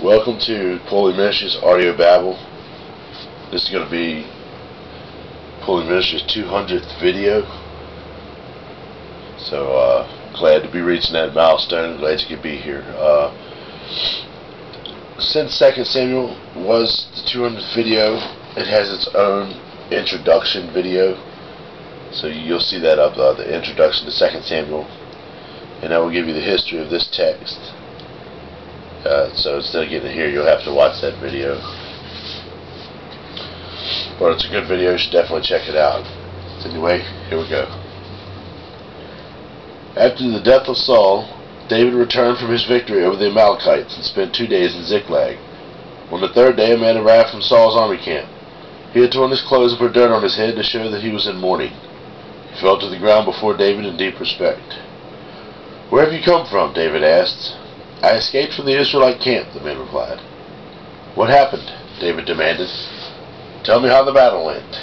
Welcome to PullyMinistries Audio Babble. This is going to be PullyMinistries' 200th video. So glad to be reaching that milestone. Glad you could be here. Since 2 Samuel was the 200th video, it has its own introduction video. So you'll see that up, the introduction to 2 Samuel. And I will give you the history of this text. So instead of getting it here, you'll have to watch that video. But it's a good video. You should definitely check it out. So anyway, here we go. After the death of Saul, David returned from his victory over the Amalekites and spent 2 days in Ziklag. On the third day, a man arrived from Saul's army camp. He had torn his clothes and put dirt on his head to show that he was in mourning. He fell to the ground before David in deep respect. "Where have you come from?" David asked. "I escaped from the Israelite camp," the man replied. "What happened?" David demanded. "Tell me how the battle went."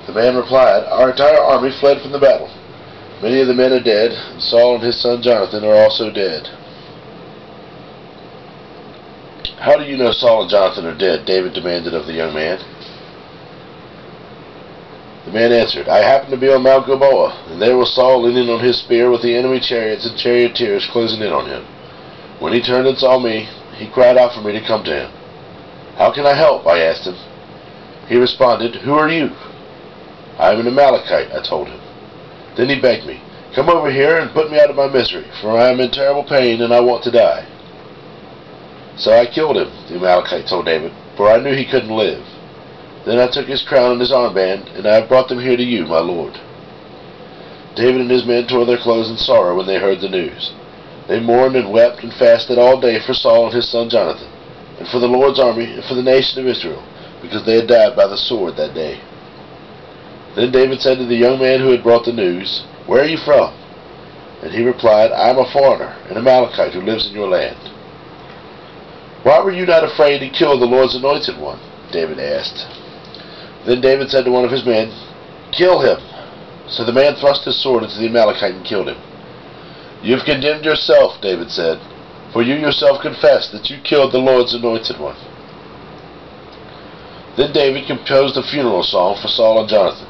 The man replied, "Our entire army fled from the battle. Many of the men are dead, and Saul and his son Jonathan are also dead." "How do you know Saul and Jonathan are dead?" David demanded of the young man. The man answered, "I happened to be on Mount Gilboa, and there was Saul leaning on his spear with the enemy chariots and charioteers closing in on him. When he turned and saw me, he cried out for me to come to him. 'How can I help?' I asked him. He responded, 'Who are you?' 'I am an Amalekite,' I told him. Then he begged me, 'Come over here and put me out of my misery, for I am in terrible pain and I want to die.' So I killed him," the Amalekite told David, "for I knew he couldn't live. Then I took his crown and his armband, and I have brought them here to you, my lord." David and his men tore their clothes in sorrow when they heard the news. They mourned and wept and fasted all day for Saul and his son Jonathan, and for the Lord's army and for the nation of Israel, because they had died by the sword that day. Then David said to the young man who had brought the news, "Where are you from?" And he replied, "I am a foreigner, an Amalekite who lives in your land." "Why were you not afraid to kill the Lord's anointed one?" David asked. Then David said to one of his men, "Kill him." So the man thrust his sword into the Amalekite and killed him. "You have condemned yourself," David said, "for you yourself confessed that you killed the Lord's anointed one." Then David composed a funeral song for Saul and Jonathan,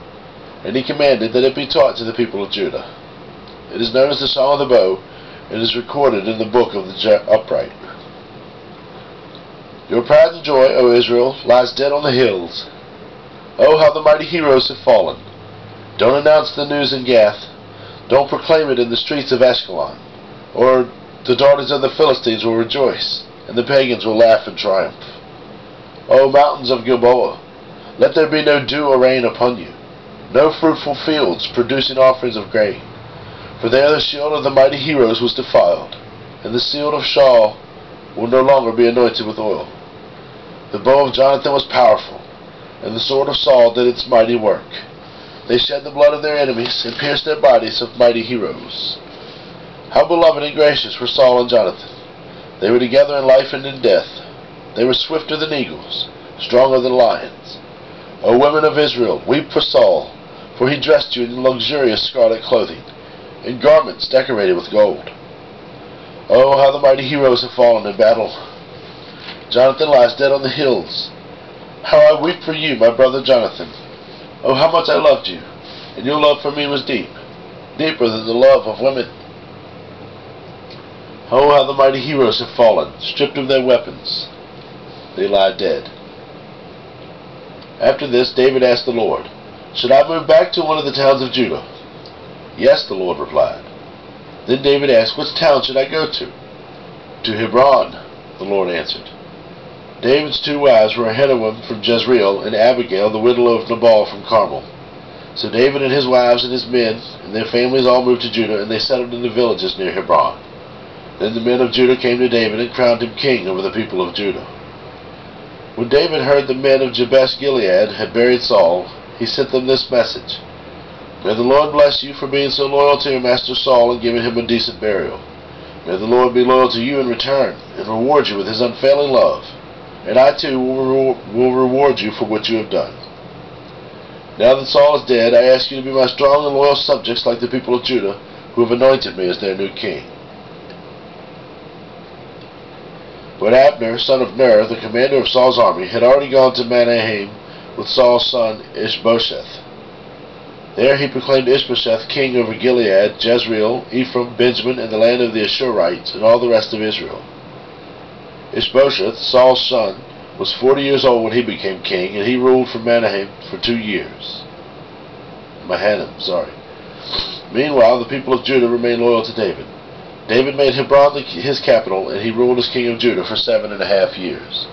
and he commanded that it be taught to the people of Judah. It is known as the Song of the Bow, and is recorded in the book of the upright. "Your pride and joy, O Israel, lies dead on the hills. Oh, how the mighty heroes have fallen. Don't announce the news in Gath. Don't proclaim it in the streets of Ashkelon, or the daughters of the Philistines will rejoice, and the pagans will laugh in triumph. O mountains of Gilboa, let there be no dew or rain upon you, no fruitful fields producing offerings of grain. For there the shield of the mighty heroes was defiled, and the shield of Saul will no longer be anointed with oil. The bow of Jonathan was powerful, and the sword of Saul did its mighty work. They shed the blood of their enemies and pierced their bodies of mighty heroes. How beloved and gracious were Saul and Jonathan. They were together in life and in death. They were swifter than eagles, stronger than lions. O women of Israel, weep for Saul, for he dressed you in luxurious scarlet clothing, in garments decorated with gold. Oh, how the mighty heroes have fallen in battle. Jonathan lies dead on the hills. How I weep for you, my brother Jonathan. Oh, how much I loved you, and your love for me was deep, deeper than the love of women. Oh, how the mighty heroes have fallen, stripped of their weapons. They lie dead." After this, David asked the Lord, "Should I move back to one of the towns of Judah?" "Yes," the Lord replied. Then David asked, "Which town should I go to?" "To Hebron," the Lord answered. David's 2 wives were Ahinoam from Jezreel and Abigail, the widow of Nabal from Carmel. So David and his wives and his men and their families all moved to Judah, and they settled in the villages near Hebron. Then the men of Judah came to David and crowned him king over the people of Judah. When David heard the men of Jabesh-Gilead had buried Saul, he sent them this message: "May the Lord bless you for being so loyal to your master Saul and giving him a decent burial. May the Lord be loyal to you in return and reward you with his unfailing love. And I too will reward you for what you have done. Now that Saul is dead, I ask you to be my strong and loyal subjects like the people of Judah, who have anointed me as their new king." But Abner, son of Ner, the commander of Saul's army, had already gone to Mahanaim with Saul's son Ishbosheth. There he proclaimed Ishbosheth king over Gilead, Jezreel, Ephraim, Benjamin, and the land of the Ashurites, and all the rest of Israel. Ishbosheth, Saul's son, was 40 years old when he became king, and he ruled from Mahanaim for 2 years. Meanwhile, the people of Judah remained loyal to David. David made Hebron his capital, and he ruled as king of Judah for 7.5 years.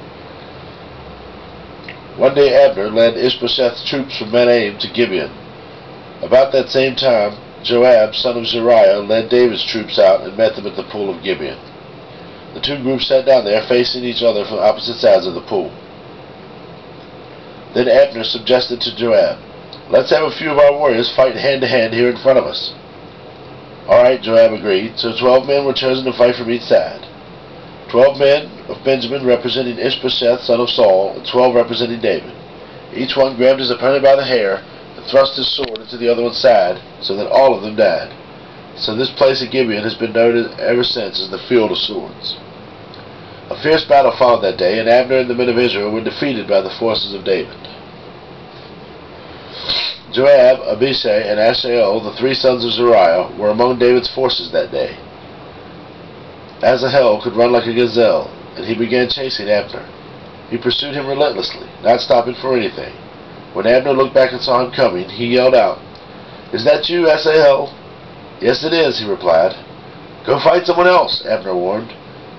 One day Abner led Ishbosheth's troops from Mahanaim to Gibeon. About that same time, Joab, son of Zeruiah, led David's troops out and met them at the pool of Gibeon. The two groups sat down there, facing each other from opposite sides of the pool. Then Abner suggested to Joab, "Let's have a few of our warriors fight hand-to-hand here in front of us." "All right," Joab agreed, so 12 men were chosen to fight from each side. 12 men of Benjamin representing Ishbosheth, son of Saul, and 12 representing David. Each one grabbed his opponent by the hair and thrust his sword into the other one's side, so that all of them died. So this place at Gibeon has been known ever since as the Field of Swords. A fierce battle followed that day, and Abner and the men of Israel were defeated by the forces of David. Joab, Abishai, and Asahel, the 3 sons of Zeruiah, were among David's forces that day. Asahel could run like a gazelle, and he began chasing Abner. He pursued him relentlessly, not stopping for anything. When Abner looked back and saw him coming, he yelled out, "Is that you, Asahel?" "Yes, it is," he replied. "Go fight someone else," Abner warned.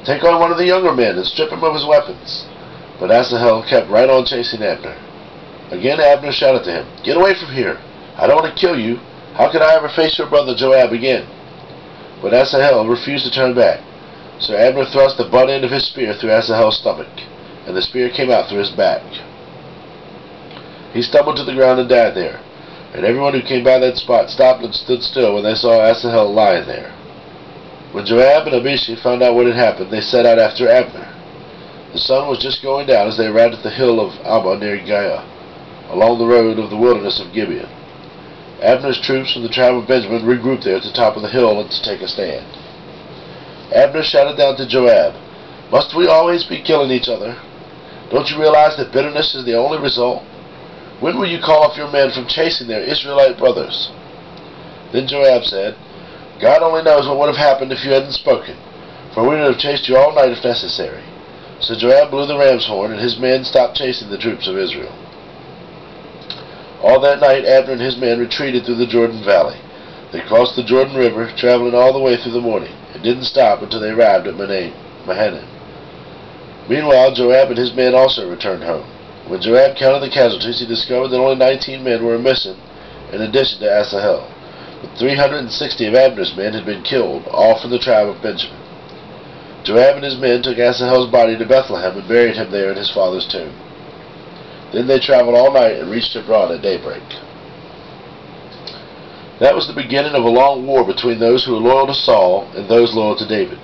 "Take on one of the younger men and strip him of his weapons." But Asahel kept right on chasing Abner. Again Abner shouted to him, "Get away from here! I don't want to kill you. How could I ever face your brother Joab again?" But Asahel refused to turn back. So Abner thrust the butt end of his spear through Asahel's stomach, and the spear came out through his back. He stumbled to the ground and died there, and everyone who came by that spot stopped and stood still when they saw Asahel lying there. When Joab and Abishai found out what had happened, they set out after Abner. The sun was just going down as they arrived at the hill of Ammah near Giah, along the road of the wilderness of Gibeon. Abner's troops from the tribe of Benjamin regrouped there at the top of the hill and to take a stand. Abner shouted down to Joab, "Must we always be killing each other? Don't you realize that bitterness is the only result? When will you call off your men from chasing their Israelite brothers?" Then Joab said, "God only knows what would have happened if you hadn't spoken, for we would have chased you all night if necessary." So Joab blew the ram's horn, and his men stopped chasing the troops of Israel. All that night Abner and his men retreated through the Jordan Valley. They crossed the Jordan River, traveling all the way through the morning, and didn't stop until they arrived at Mahanaim. Meanwhile, Joab and his men also returned home. When Joab counted the casualties, he discovered that only 19 men were missing, in addition to Asahel. But 360 of Abner's men had been killed, all from the tribe of Benjamin. Joab and his men took Asahel's body to Bethlehem and buried him there in his father's tomb. Then they traveled all night and reached Hebron at daybreak. That was the beginning of a long war between those who were loyal to Saul and those loyal to David.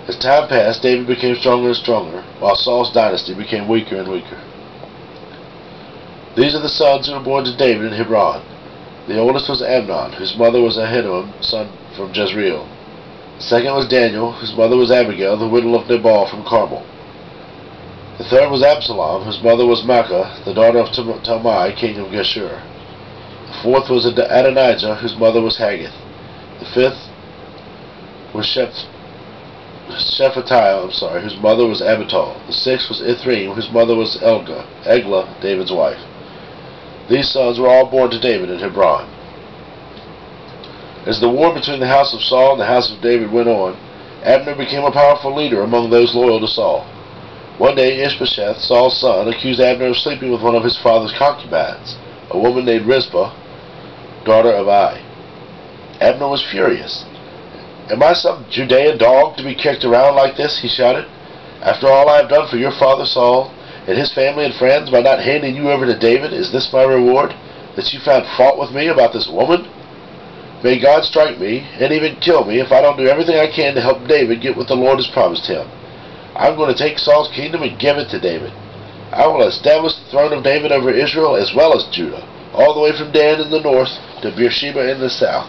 As time passed, David became stronger and stronger, while Saul's dynasty became weaker and weaker. These are the sons who were born to David in Hebron. The oldest was Amnon, whose mother was Ahinoam, son from Jezreel. The second was Daniel, whose mother was Abigail, the widow of Nabal from Carmel. The third was Absalom, whose mother was Maacah, the daughter of Talmai, king of Geshur. The fourth was Adonijah, whose mother was Haggith. The fifth was Shephatiah, whose mother was Abital. The sixth was Ithream, whose mother was Eglah, David's wife. These sons were all born to David in Hebron. As the war between the house of Saul and the house of David went on, Abner became a powerful leader among those loyal to Saul. One day Ishbosheth, Saul's son, accused Abner of sleeping with one of his father's concubines, a woman named Rizpah, daughter of Ai. Abner was furious. "Am I some Judean dog to be kicked around like this?" he shouted. "After all I have done for your father Saul and his family and friends by not handing you over to David, is this my reward, that you found fault with me about this woman? May God strike me and even kill me if I don't do everything I can to help David get what the Lord has promised him. I'm going to take Saul's kingdom and give it to David. I will establish the throne of David over Israel as well as Judah, all the way from Dan in the north to Beersheba in the south."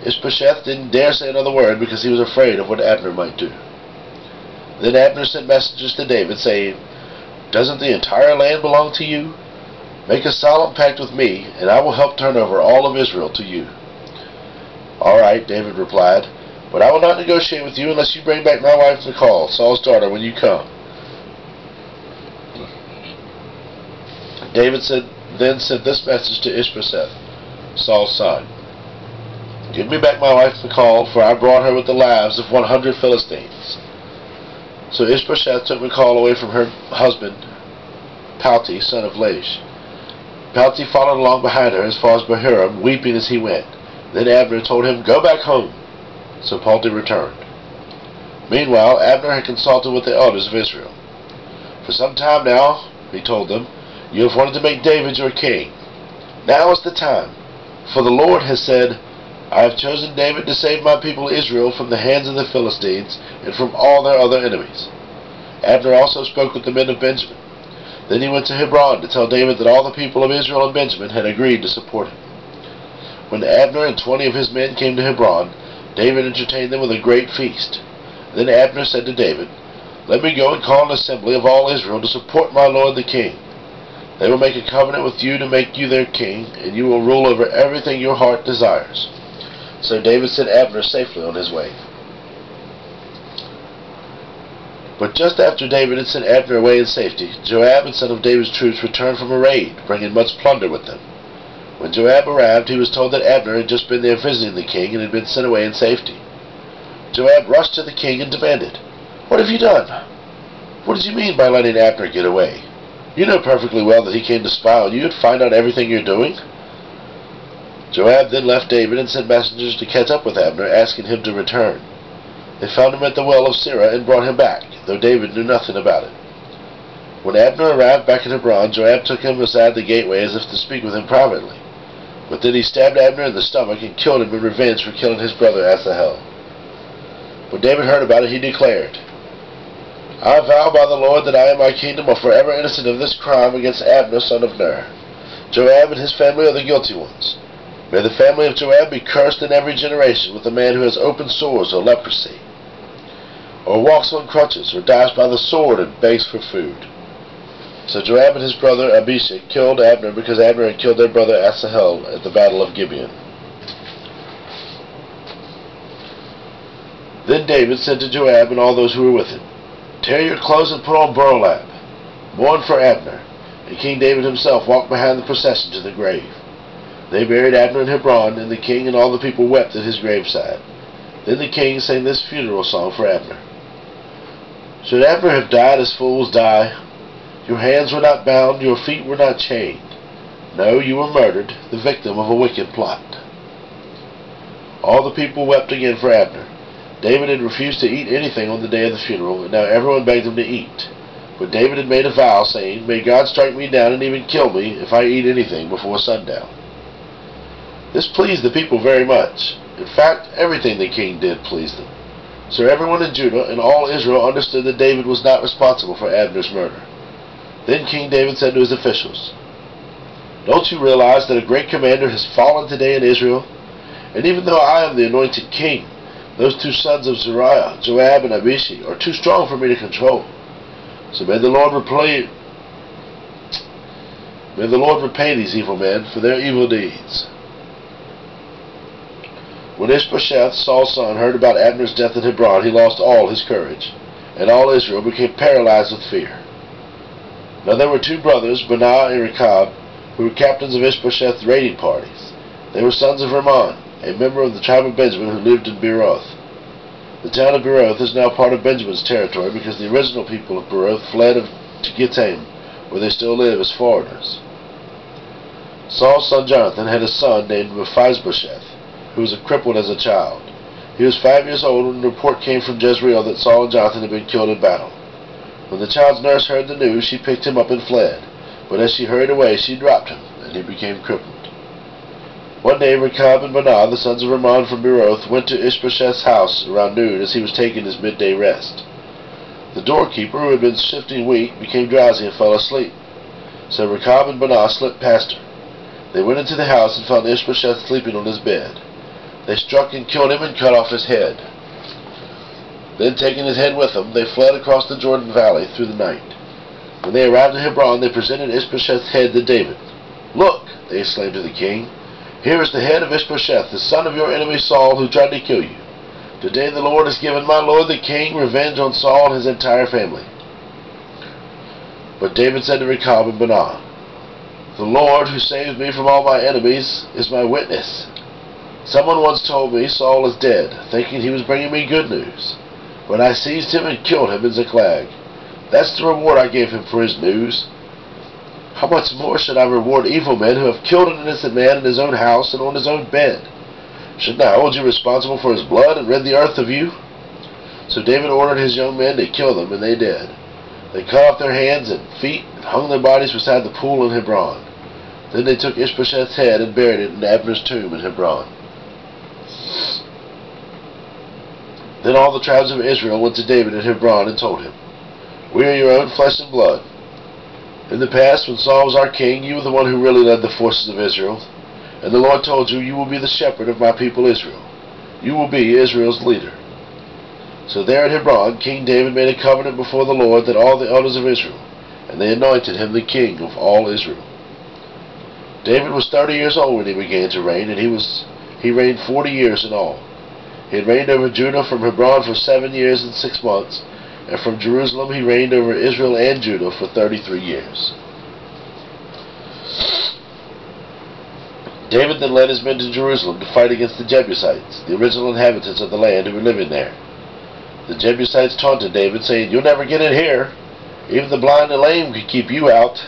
Ishbosheth didn't dare say another word because he was afraid of what Abner might do. Then Abner sent messengers to David, saying, "Doesn't the entire land belong to you? Make a solemn pact with me, and I will help turn over all of Israel to you." "All right," David replied, "but I will not negotiate with you unless you bring back my wife Michal, Saul's daughter, when you come." David then sent this message to Ishbosheth, Saul's son: "Give me back my wife Michal, for I brought her with the lives of 100 Philistines." So Ishbosheth took Michal away from her husband, Palti, son of Laish. Palti followed along behind her as far as Bahurim, weeping as he went. Then Abner told him, "Go back home." So Palti returned. Meanwhile, Abner had consulted with the elders of Israel. "For some time now," he told them, "you have wanted to make David your king. Now is the time, for the Lord has said, I have chosen David to save my people Israel from the hands of the Philistines and from all their other enemies." Abner also spoke with the men of Benjamin. Then he went to Hebron to tell David that all the people of Israel and Benjamin had agreed to support him. When Abner and 20 of his men came to Hebron, David entertained them with a great feast. Then Abner said to David, "Let me go and call an assembly of all Israel to support my lord the king. They will make a covenant with you to make you their king, and you will rule over everything your heart desires." So David sent Abner safely on his way. But just after David had sent Abner away in safety, Joab and some of David's troops returned from a raid, bringing much plunder with them. When Joab arrived, he was told that Abner had just been there visiting the king and had been sent away in safety. Joab rushed to the king and demanded, "What have you done? What did you mean by letting Abner get away? You know perfectly well that he came to spy on you and find out everything you're doing." Joab then left David and sent messengers to catch up with Abner, asking him to return. They found him at the well of Sirah and brought him back, though David knew nothing about it. When Abner arrived back in Hebron, Joab took him aside the gateway as if to speak with him privately. But then he stabbed Abner in the stomach and killed him in revenge for killing his brother Asahel. When David heard about it, he declared, "I vow by the Lord that I and my kingdom are forever innocent of this crime against Abner, son of Ner. Joab and his family are the guilty ones. May the family of Joab be cursed in every generation with the man who has open sores or leprosy, or walks on crutches, or dies by the sword and begs for food." So Joab and his brother Abishai killed Abner because Abner had killed their brother Asahel at the battle of Gibeon. Then David said to Joab and all those who were with him, "Tear your clothes and put on burlap. Mourn for Abner." And King David himself walked behind the procession to the grave. They buried Abner in Hebron, and the king and all the people wept at his graveside. Then the king sang this funeral song for Abner. "Should Abner have died as fools die? Your hands were not bound, your feet were not chained. No, you were murdered, the victim of a wicked plot." All the people wept again for Abner. David had refused to eat anything on the day of the funeral, and now everyone begged him to eat. But David had made a vow, saying, "May God strike me down and even kill me if I eat anything before sundown." This pleased the people very much. In fact, everything the king did pleased them. So everyone in Judah and all Israel understood that David was not responsible for Abner's murder. Then King David said to his officials, "Don't you realize that a great commander has fallen today in Israel? And even though I am the anointed king, those two sons of Zeruiah, Joab and Abishai, are too strong for me to control. So may the Lord repay these evil men for their evil deeds." When Ishbosheth, Saul's son, heard about Abner's death in Hebron, he lost all his courage, and all Israel became paralyzed with fear. Now there were two brothers, Benah and Rechab, who were captains of Ishbosheth's raiding parties. They were sons of Rimmon, a member of the tribe of Benjamin who lived in Beeroth. The town of Beeroth is now part of Benjamin's territory because the original people of Beeroth fled to Gittim, where they still live as foreigners. Saul's son Jonathan had a son named Mephibosheth, who was crippled as a child. He was 5 years old when a report came from Jezreel that Saul and Jonathan had been killed in battle. When the child's nurse heard the news, she picked him up and fled. But as she hurried away, she dropped him, and he became crippled. One day Rechab and Benah, the sons of Rimmon from Beeroth, went to Ishbosheth's house around noon as he was taking his midday rest. The doorkeeper, who had been shifting wheat, became drowsy and fell asleep. So Rechab and Benah slipped past her. They went into the house and found Ishbosheth sleeping on his bed. They struck and killed him and cut off his head. Then, taking his head with them, they fled across the Jordan Valley through the night. When they arrived at Hebron, they presented Ishbosheth's head to David. "Look," they exclaimed to the king, "here is the head of Ishbosheth, the son of your enemy Saul, who tried to kill you. Today the Lord has given my lord the king revenge on Saul and his entire family." But David said to Rechab and Baanah, "The Lord, who saves me from all my enemies, is my witness. Someone once told me Saul is dead, thinking he was bringing me good news. But I seized him and killed him in Ziklag. That's the reward I gave him for his news. How much more should I reward evil men who have killed an innocent man in his own house and on his own bed? Shouldn't I hold you responsible for his blood and rid the earth of you?" So David ordered his young men to kill them, and they did. They cut off their hands and feet and hung their bodies beside the pool in Hebron. Then they took Ishbosheth's head and buried it in Abner's tomb in Hebron. Then all the tribes of Israel went to David at Hebron and told him, "We are your own flesh and blood. In the past, when Saul was our king, you were the one who really led the forces of Israel. And the Lord told you, 'You will be the shepherd of my people Israel. You will be Israel's leader.'" So there at Hebron, King David made a covenant before the Lord that all the elders of Israel, and they anointed him the king of all Israel. David was 30 years old when he began to reign, and he reigned 40 years in all. He had reigned over Judah from Hebron for 7 years and 6 months, and from Jerusalem he reigned over Israel and Judah for 33 years. David then led his men to Jerusalem to fight against the Jebusites, the original inhabitants of the land who were living there. The Jebusites taunted David, saying, "You'll never get in here. Even the blind and lame could keep you out."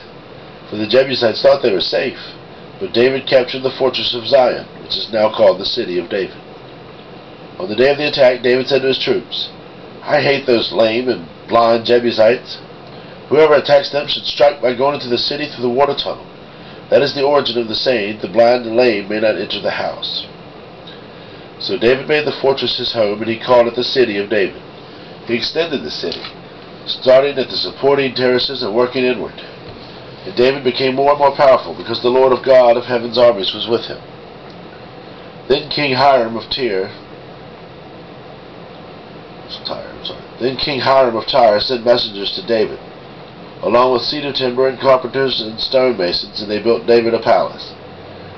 For the Jebusites thought they were safe. But David captured the fortress of Zion, which is now called the City of David. On the day of the attack, David said to his troops, "I hate those lame and blind Jebusites. Whoever attacks them should strike by going into the city through the water tunnel. That is the origin of the saying, 'The blind and lame may not enter the house.'" So David made the fortress his home, and he called it the City of David. He extended the city, starting at the supporting terraces and working inward. And David became more and more powerful, because the Lord of God of heaven's armies was with him. Then King Hiram of Tyre sent messengers to David, along with cedar timber and carpenters and stonemasons, and they built David a palace.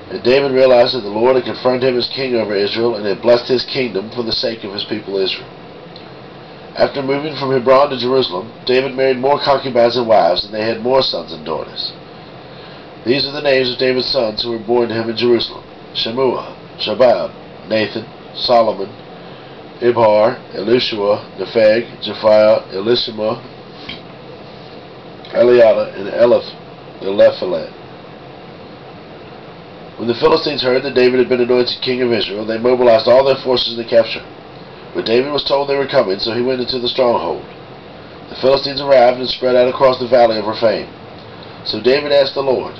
And David realized that the Lord had confirmed him as king over Israel, and had blessed his kingdom for the sake of his people Israel. After moving from Hebron to Jerusalem, David married more concubines and wives, and they had more sons and daughters. These are the names of David's sons who were born to him in Jerusalem: Shemua, Shobab, Nathan, Solomon, Ibhar, Elishua, Nepheg, Japhiah, Elishama, Eliada, and Eliphalet. When the Philistines heard that David had been anointed king of Israel, they mobilized all their forces to capture him. But David was told they were coming, so he went into the stronghold. The Philistines arrived and spread out across the valley of Rephaim. So David asked the Lord,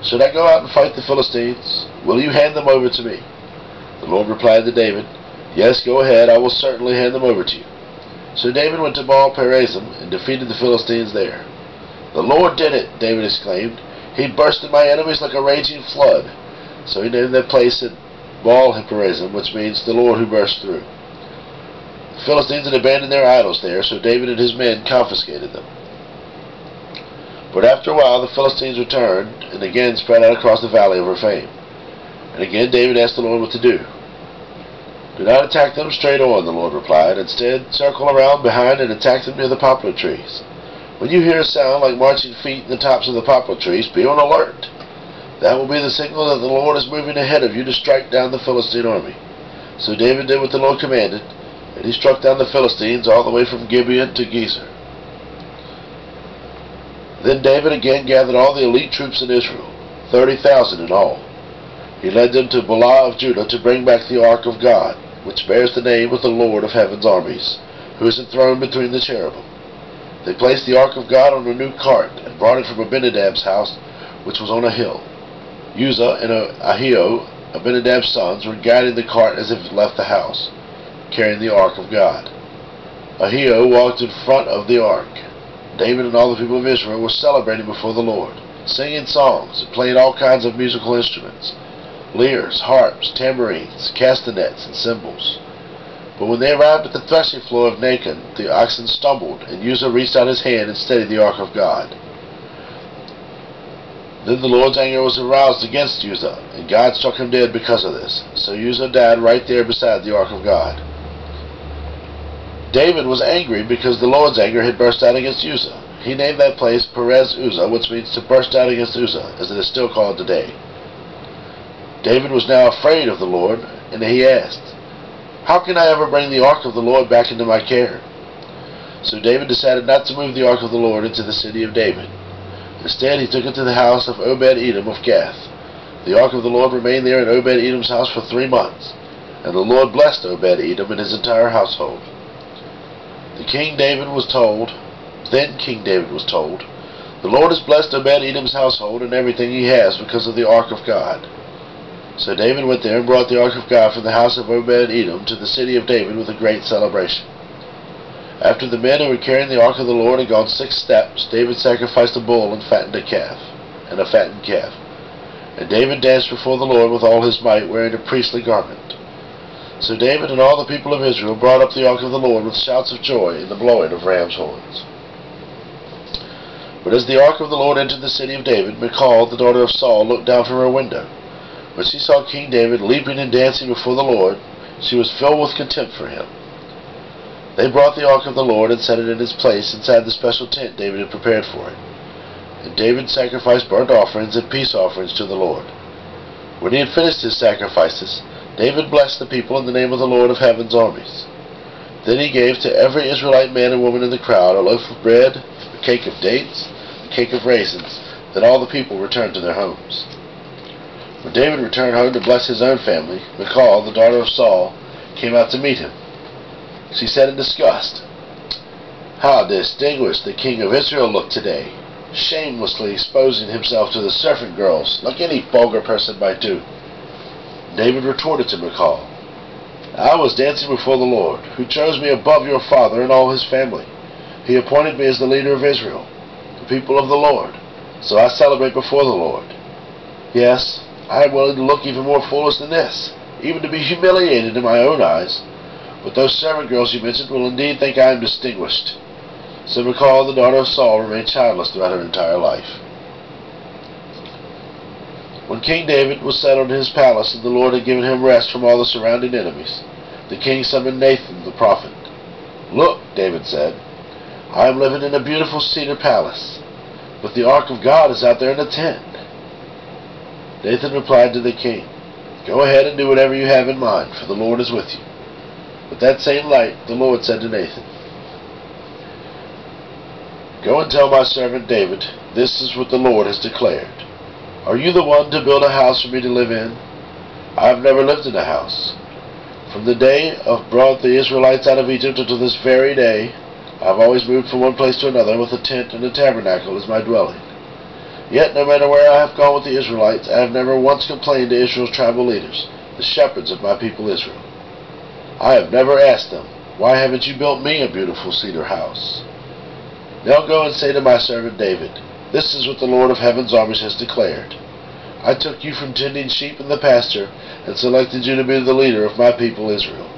"Should I go out and fight the Philistines? Will you hand them over to me?" The Lord replied to David, "Yes, go ahead, I will certainly hand them over to you." So David went to Baal-perazim and defeated the Philistines there. "The Lord did it," David exclaimed. "He bursted my enemies like a raging flood." So he named that place at Baal-perazim, which means the Lord who burst through. The Philistines had abandoned their idols there, so David and his men confiscated them. But after a while the Philistines returned, and again spread out across the valley of Rephaim. And again David asked the Lord what to do. "Do not attack them straight on," the Lord replied. "Instead, circle around behind and attack them near the poplar trees. When you hear a sound like marching feet in the tops of the poplar trees, be on alert. That will be the signal that the Lord is moving ahead of you to strike down the Philistine army." So David did what the Lord commanded, and he struck down the Philistines all the way from Gibeon to Gezer. Then David again gathered all the elite troops in Israel, 30,000 in all. He led them to Baalah of Judah to bring back the ark of God, which bears the name of the Lord of heaven's armies, who is enthroned between the cherubim. They placed the ark of God on a new cart and brought it from Abinadab's house, which was on a hill. Uzzah and Ahio, Abinadab's sons, were guiding the cart as if it left the house, carrying the ark of God. Ahio walked in front of the ark. David and all the people of Israel were celebrating before the Lord, singing songs and playing all kinds of musical instruments: lyres, harps, tambourines, castanets, and cymbals. But when they arrived at the threshing floor of Nacon, the oxen stumbled, and Uzzah reached out his hand and steadied the ark of God. Then the Lord's anger was aroused against Uzzah, and God struck him dead because of this. So Uzzah died right there beside the ark of God. David was angry because the Lord's anger had burst out against Uzzah. He named that place Perez Uzzah, which means to burst out against Uzzah, as it is still called today. David was now afraid of the Lord, and he asked, "How can I ever bring the ark of the Lord back into my care?" So David decided not to move the ark of the Lord into the city of David. Instead, he took it to the house of Obed-Edom of Gath. The ark of the Lord remained there in Obed-Edom's house for 3 months, and the Lord blessed Obed-Edom and his entire household. Then King David was told, "The Lord has blessed Obed-Edom's household and everything he has because of the ark of God." So David went there and brought the ark of God from the house of Obed-Edom to the city of David with a great celebration. After the men who were carrying the ark of the Lord had gone 6 steps, David sacrificed a bull and fattened a fattened calf. And David danced before the Lord with all his might, wearing a priestly garment. So David and all the people of Israel brought up the ark of the Lord with shouts of joy and the blowing of ram's horns. But as the ark of the Lord entered the city of David, Michal, the daughter of Saul, looked down from her window. When she saw King David leaping and dancing before the Lord, she was filled with contempt for him. They brought the ark of the Lord and set it in its place inside the special tent David had prepared for it. And David sacrificed burnt offerings and peace offerings to the Lord. When he had finished his sacrifices, David blessed the people in the name of the Lord of heaven's armies. Then he gave to every Israelite man and woman in the crowd a loaf of bread, a cake of dates, a cake of raisins, that all the people returned to their homes. When David returned home to bless his own family, Michal, the daughter of Saul, came out to meet him. She said in disgust, "How distinguished the king of Israel looked today, shamelessly exposing himself to the servant girls, like any vulgar person might do." David retorted to Michal, "I was dancing before the Lord, who chose me above your father and all his family. He appointed me as the leader of Israel, the people of the Lord, so I celebrate before the Lord. Yes, I am willing to look even more foolish than this, even to be humiliated in my own eyes. But those servant girls you mentioned will indeed think I am distinguished." So Michal, the daughter of Saul, remained childless throughout her entire life. When King David was settled in his palace and the Lord had given him rest from all the surrounding enemies, the king summoned Nathan the prophet. "Look," David said, "I am living in a beautiful cedar palace, but the ark of God is out there in a tent." Nathan replied to the king, "Go ahead and do whatever you have in mind, for the Lord is with you." But that same night the Lord said to Nathan, "Go and tell my servant David, this is what the Lord has declared. Are you the one to build a house for me to live in? I have never lived in a house. From the day I brought the Israelites out of Egypt until this very day, I have always moved from one place to another with a tent and a tabernacle as my dwelling. Yet no matter where I have gone with the Israelites, I have never once complained to Israel's tribal leaders, the shepherds of my people Israel. I have never asked them, 'Why haven't you built me a beautiful cedar house?' Now go and say to my servant David, 'This is what the Lord of heaven's armies has declared. I took you from tending sheep in the pasture and selected you to be the leader of my people Israel.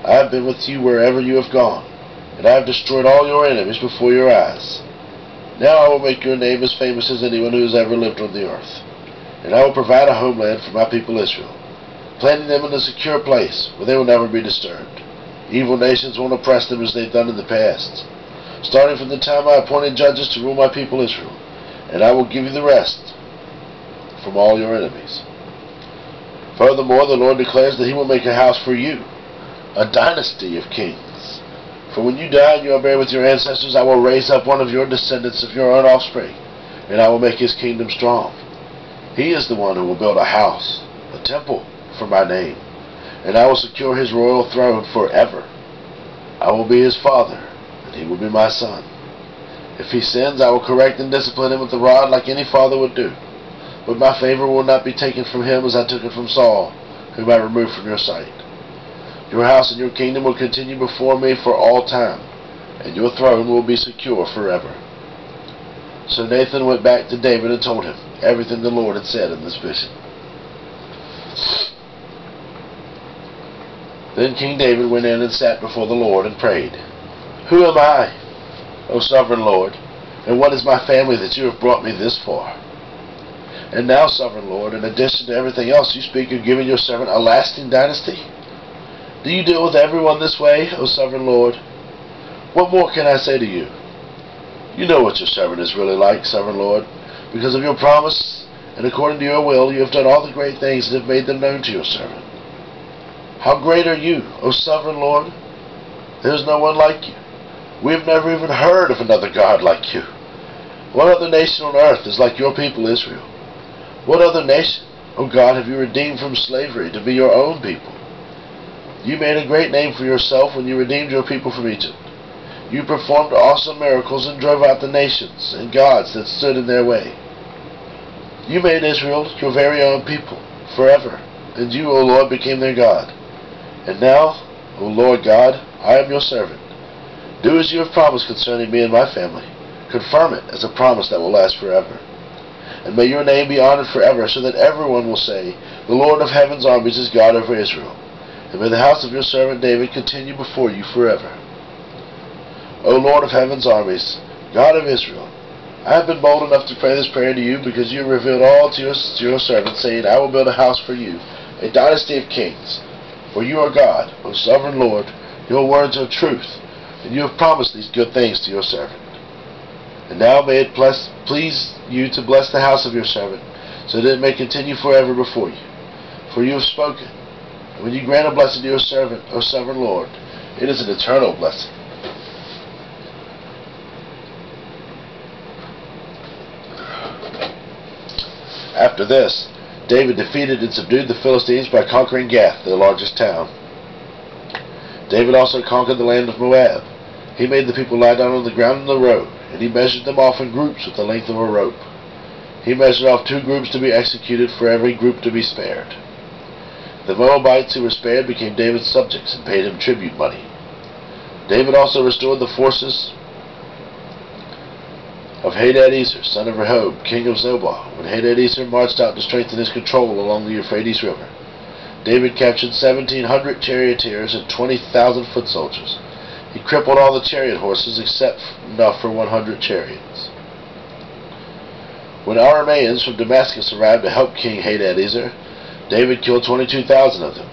I have been with you wherever you have gone, and I have destroyed all your enemies before your eyes. Now I will make your name as famous as anyone who has ever lived on the earth, and I will provide a homeland for my people Israel, planting them in a secure place where they will never be disturbed. Evil nations won't oppress them as they've done in the past, starting from the time I appointed judges to rule my people Israel, and I will give you the rest from all your enemies. Furthermore, the Lord declares that he will make a house for you, a dynasty of kings. For when you die and you are buried with your ancestors, I will raise up one of your descendants of your own offspring, and I will make his kingdom strong. He is the one who will build a house, a temple, for my name, and I will secure his royal throne forever. I will be his father, and he will be my son. If he sins, I will correct and discipline him with the rod like any father would do. But my favor will not be taken from him as I took it from Saul, whom I removed from your sight. Your house and your kingdom will continue before me for all time, and your throne will be secure forever." So Nathan went back to David and told him everything the Lord had said in this vision. Then King David went in and sat before the Lord and prayed, "Who am I, O sovereign Lord, and what is my family that you have brought me this far? And now, sovereign Lord, in addition to everything else, you speak of giving your servant a lasting dynasty? Do you deal with everyone this way, O sovereign Lord? What more can I say to you? You know what your servant is really like, sovereign Lord. Because of your promise, and according to your will, you have done all the great things and have made them known to your servant. How great are you, O sovereign Lord? There is no one like you. We have never even heard of another God like you. What other nation on earth is like your people Israel? What other nation, O God, have you redeemed from slavery to be your own people? You made a great name for yourself when you redeemed your people from Egypt. You performed awesome miracles and drove out the nations and gods that stood in their way. You made Israel your very own people forever, and you, O Lord, became their God. And now, O Lord God, I am your servant. Do as you have promised concerning me and my family. Confirm it as a promise that will last forever. And may your name be honored forever, so that everyone will say, the Lord of heaven's armies is God over Israel. And may the house of your servant David continue before you forever. O Lord of heaven's armies, God of Israel, I have been bold enough to pray this prayer to you because you revealed all to your servant, saying, I will build a house for you, a dynasty of kings. For you are God, O sovereign Lord, your words are truth, and you have promised these good things to your servant. And now may it please you to bless the house of your servant, so that it may continue forever before you. For you have spoken, and when you grant a blessing to your servant, O sovereign Lord, it is an eternal blessing. After this, David defeated and subdued the Philistines by conquering Gath, their largest town. David also conquered the land of Moab. He made the people lie down on the ground in the road, and he measured them off in groups with the length of a rope. He measured off 2 groups to be executed for every group to be spared. The Moabites who were spared became David's subjects and paid him tribute money. David also restored the forces of Hadadezer, son of Rehob, king of Zobah, when Hadadezer marched out to strengthen his control along the Euphrates River. David captured 1,700 charioteers and 20,000 foot soldiers. He crippled all the chariot horses except enough for 100 chariots. When Arameans from Damascus arrived to help King Hadadezer, David killed 22,000 of them.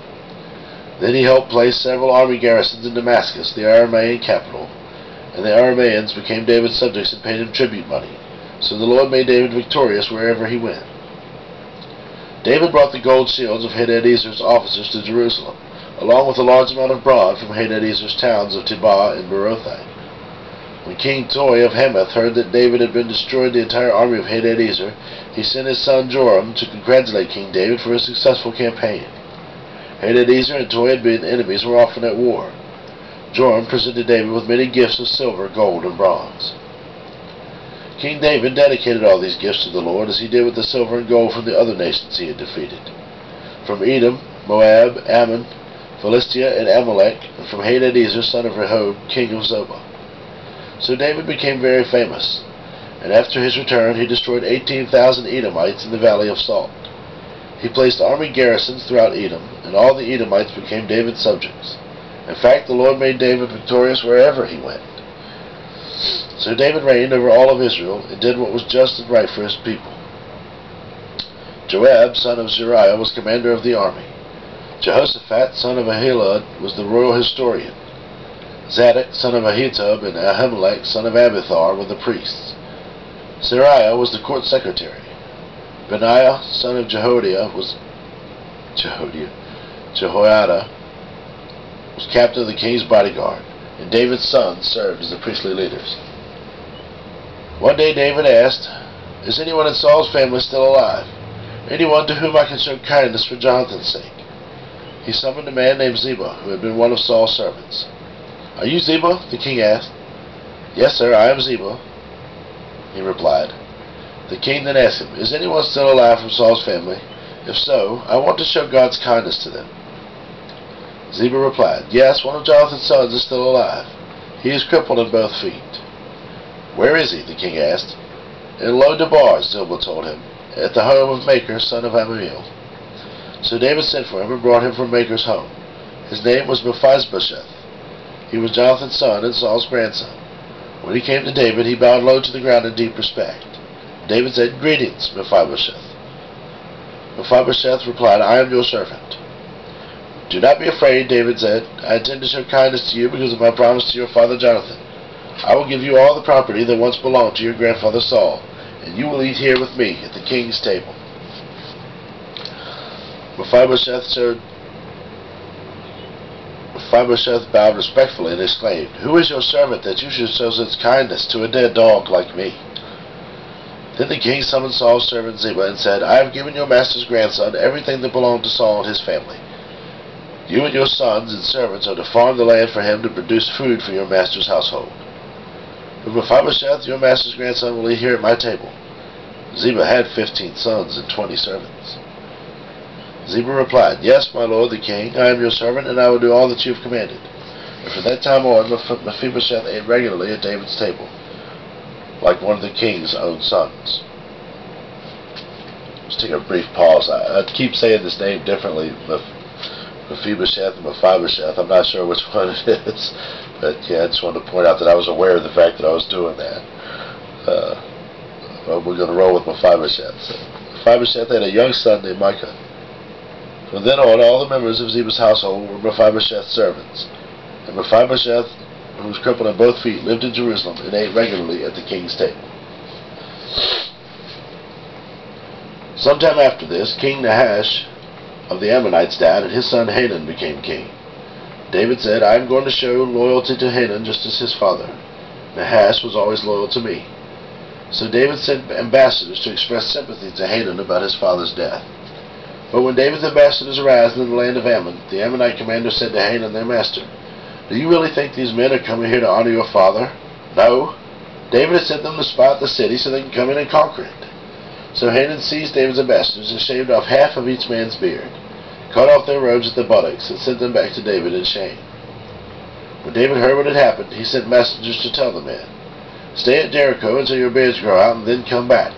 Then he helped place several army garrisons in Damascus, the Aramean capital, and the Arameans became David's subjects and paid him tribute money. So the Lord made David victorious wherever he went. David brought the gold shields of Hadadezer's officers to Jerusalem, along with a large amount of bronze from Hadadezer's towns of Tibah and Berothai. When King Toi of Hamath heard that David had destroyed the entire army of Hadadezer, he sent his son Joram to congratulate King David for his successful campaign. Hadadezer and Toi had been enemies and were often at war. Joram presented David with many gifts of silver, gold, and bronze. King David dedicated all these gifts to the Lord, as he did with the silver and gold from the other nations he had defeated, from Edom, Moab, Ammon, Philistia, and Amalek, and from Hadadezer, son of Rehob, king of Zobah. So David became very famous, and after his return he destroyed 18,000 Edomites in the Valley of Salt. He placed army garrisons throughout Edom, and all the Edomites became David's subjects. In fact, the Lord made David victorious wherever he went. So David reigned over all of Israel, and did what was just and right for his people. Joab, son of Zeruiah, was commander of the army. Jehoshaphat, son of Ahilud, was the royal historian. Zadok, son of Ahitub, and Ahimelech, son of Abithar, were the priests. Seraiah was the court secretary. Benaiah, son of Jehoiada, was captain of the king's bodyguard, and David's sons served as the priestly leaders. One day David asked, "Is anyone in Saul's family still alive? Anyone to whom I can show kindness for Jonathan's sake?" He summoned a man named Ziba, who had been one of Saul's servants. "Are you Ziba?" the king asked. "Yes, sir, I am Ziba," he replied. The king then asked him, "Is anyone still alive from Saul's family? If so, I want to show God's kindness to them." Ziba replied, "Yes, one of Jonathan's sons is still alive. He is crippled in both feet." "Where is he?" the king asked. "In Lo-debar," Ziba told him, "at the home of Machir, son of Ammiel." So David sent for him and brought him from Machir's home. His name was Mephibosheth. He was Jonathan's son and Saul's grandson. When he came to David, he bowed low to the ground in deep respect. David said, "Greetings, Mephibosheth." Mephibosheth replied, "I am your servant." "Do not be afraid," David said. "I intend to show kindness to you because of my promise to your father Jonathan. I will give you all the property that once belonged to your grandfather Saul, and you will eat here with me at the king's table." Mephibosheth bowed respectfully and exclaimed, "Who is your servant that you should show such kindness to a dead dog like me?" Then the king summoned Saul's servant Ziba and said, "I have given your master's grandson everything that belonged to Saul and his family. You and your sons and servants are to farm the land for him to produce food for your master's household. But Mephibosheth, your master's grandson, will eat here at my table." Ziba had 15 sons and 20 servants. Ziba replied, "Yes, my lord the king, I am your servant, and I will do all that you have commanded." And from that time on, Mephibosheth ate regularly at David's table, like one of the king's own sons. Let's take a brief pause. I keep saying this name differently, Mephibosheth and Mephibosheth. I'm not sure which one it is, but yeah, I just wanted to point out that I was aware of the fact that I was doing that. Well, we're going to roll with Mephibosheth. So, Mephibosheth had a young son named Micah. From then on, all the members of Ziba's household were Mephibosheth's servants. And Mephibosheth, who was crippled on both feet, lived in Jerusalem and ate regularly at the king's table. Sometime after this, King Nahash of the Ammonites died, and his son Hanun became king. David said, "I am going to show loyalty to Hanun just as his father. Nahash was always loyal to me." So David sent ambassadors to express sympathy to Hanun about his father's death. But when David's ambassadors arrived in the land of Ammon, the Ammonite commander said to Hanun, their master, "Do you really think these men are coming here to honor your father?" "No. David has sent them to spy out the city so they can come in and conquer it." So Hanun seized David's ambassadors and shaved off half of each man's beard, cut off their robes at the buttocks, and sent them back to David in shame. When David heard what had happened, he sent messengers to tell the men, "Stay at Jericho until your beards grow out, and then come back,"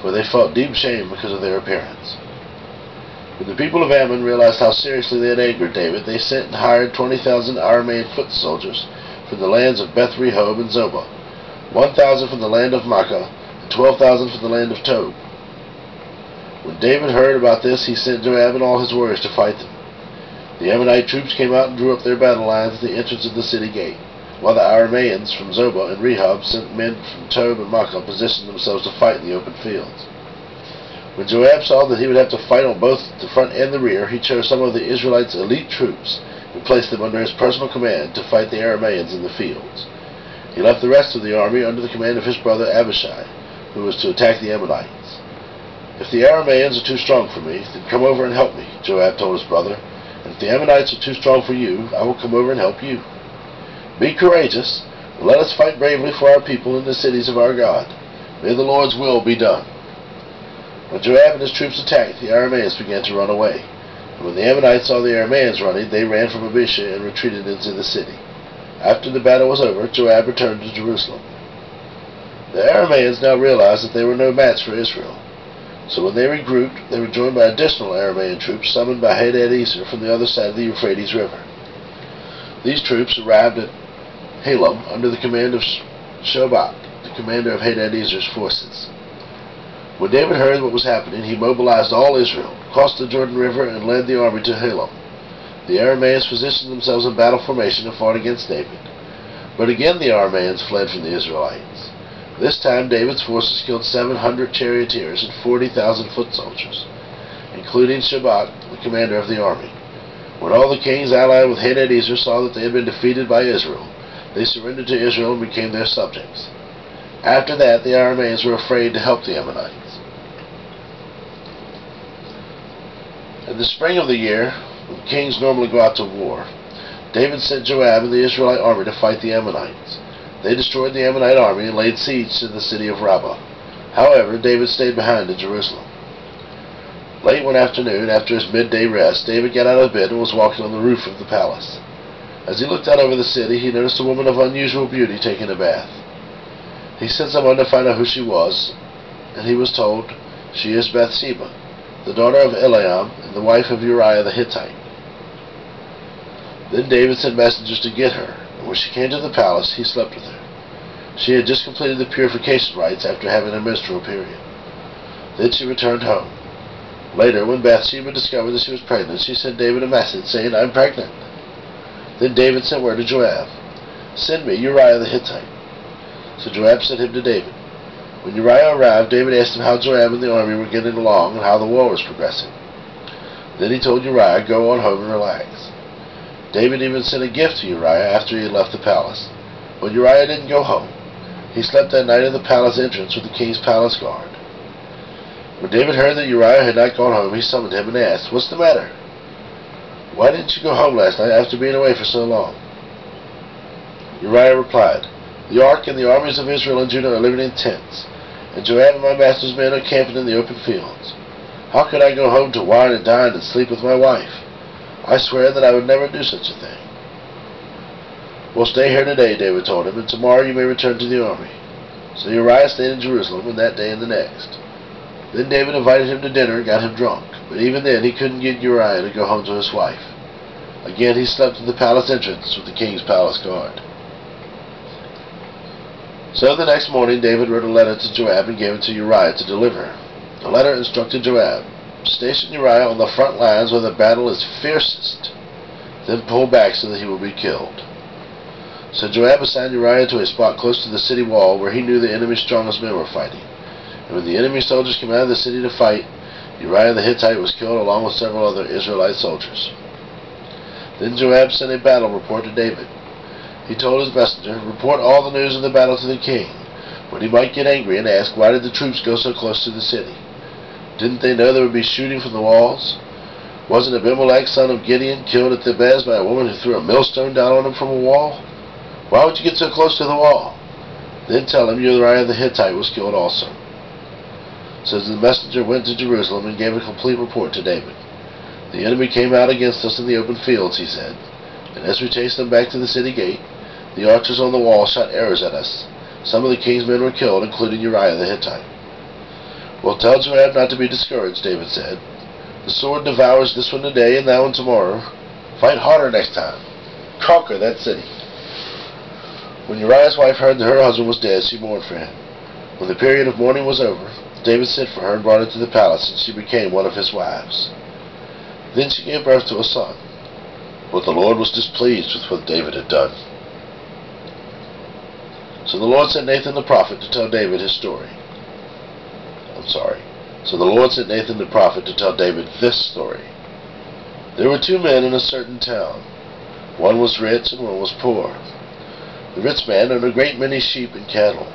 for they felt deep shame because of their appearance. When the people of Ammon realized how seriously they had angered David, they sent and hired 20,000 Aramean foot soldiers from the lands of Beth Rehob and Zobah, 1,000 from the land of Makkah, and 12,000 from the land of Tob. When David heard about this, he sent Joab and all his warriors to fight them. The Ammonite troops came out and drew up their battle lines at the entrance of the city gate, while the Arameans from Zobah and Rehob sent men from Tob and Makkah positioned themselves to fight in the open fields. When Joab saw that he would have to fight on both the front and the rear, he chose some of the Israelites' elite troops and placed them under his personal command to fight the Arameans in the fields. He left the rest of the army under the command of his brother Abishai, who was to attack the Ammonites. "If the Arameans are too strong for me, then come over and help me," Joab told his brother. "And if the Ammonites are too strong for you, I will come over and help you. Be courageous, and let us fight bravely for our people in the cities of our God. May the Lord's will be done." When Joab and his troops attacked, the Arameans began to run away. And when the Ammonites saw the Arameans running, they ran from Abishai and retreated into the city. After the battle was over, Joab returned to Jerusalem. The Arameans now realized that they were no match for Israel. So when they regrouped, they were joined by additional Aramean troops summoned by Hadadezer from the other side of the Euphrates River. These troops arrived at Halem under the command of Shobach, the commander of Hadadezer's forces. When David heard what was happening, he mobilized all Israel, crossed the Jordan River, and led the army to Halem. The Arameans positioned themselves in battle formation and fought against David. But again the Arameans fled from the Israelites. This time David's forces killed 700 charioteers and 40,000 foot soldiers, including Shobach, the commander of the army. When all the kings allied with Hadadezer saw that they had been defeated by Israel, they surrendered to Israel and became their subjects. After that, the Arameans were afraid to help the Ammonites. In the spring of the year, when kings normally go out to war, David sent Joab and the Israelite army to fight the Ammonites. They destroyed the Ammonite army and laid siege to the city of Rabbah. However, David stayed behind in Jerusalem. Late one afternoon, after his midday rest, David got out of bed and was walking on the roof of the palace. As he looked out over the city, he noticed a woman of unusual beauty taking a bath. He sent someone to find out who she was, and he was told, "She is Bathsheba, the daughter of Eliam and the wife of Uriah the Hittite." Then David sent messengers to get her, and when she came to the palace, he slept with her. She had just completed the purification rites after having a menstrual period. Then she returned home. Later, when Bathsheba discovered that she was pregnant, she sent David a message saying, "I'm pregnant." Then David sent word to Joab, "Send me Uriah the Hittite." So Joab sent him to David. When Uriah arrived, David asked him how Joab and the army were getting along and how the war was progressing. Then he told Uriah, "Go on home and relax." David even sent a gift to Uriah after he had left the palace. But Uriah didn't go home. He slept that night at the palace entrance with the king's palace guard. When David heard that Uriah had not gone home, he summoned him and asked, "What's the matter? Why didn't you go home last night after being away for so long?" Uriah replied, "The ark and the armies of Israel and Judah are living in tents, and Joab and my master's men are camping in the open fields. How could I go home to wine and dine and sleep with my wife? I swear that I would never do such a thing." "Well, stay here today," David told him, "and tomorrow you may return to the army." So Uriah stayed in Jerusalem, and that day and the next. Then David invited him to dinner and got him drunk, but even then he couldn't get Uriah to go home to his wife. Again he slept at the palace entrance with the king's palace guard. So the next morning David wrote a letter to Joab and gave it to Uriah to deliver. The letter instructed Joab, "Station Uriah on the front lines where the battle is fiercest, then pull back so that he will be killed." So Joab assigned Uriah to a spot close to the city wall where he knew the enemy's strongest men were fighting. And when the enemy soldiers came out of the city to fight, Uriah the Hittite was killed along with several other Israelite soldiers. Then Joab sent a battle report to David. He told his messenger, "Report all the news of the battle to the king," when he might get angry and ask, "Why did the troops go so close to the city? Didn't they know there would be shooting from the walls? Wasn't Abimelech, son of Gideon, killed at Thebez by a woman who threw a millstone down on him from a wall? Why would you get so close to the wall? Then tell him Uriah the Hittite was killed also." So the messenger went to Jerusalem and gave a complete report to David. "The enemy came out against us in the open fields," he said, "and as we chased them back to the city gate, the archers on the wall shot arrows at us. Some of the king's men were killed, including Uriah the Hittite." "Well, tell Joab not to be discouraged," David said. "The sword devours this one today and that one tomorrow. Fight harder next time. Conquer that city." When Uriah's wife heard that her husband was dead, she mourned for him. When the period of mourning was over, David sent for her and brought her to the palace, and she became one of his wives. Then she gave birth to a son. But the Lord was displeased with what David had done. So the Lord sent Nathan the prophet to tell David his story. So the Lord sent Nathan the prophet to tell David this story. There were two men in a certain town. One was rich and one was poor. The rich man owned a great many sheep and cattle.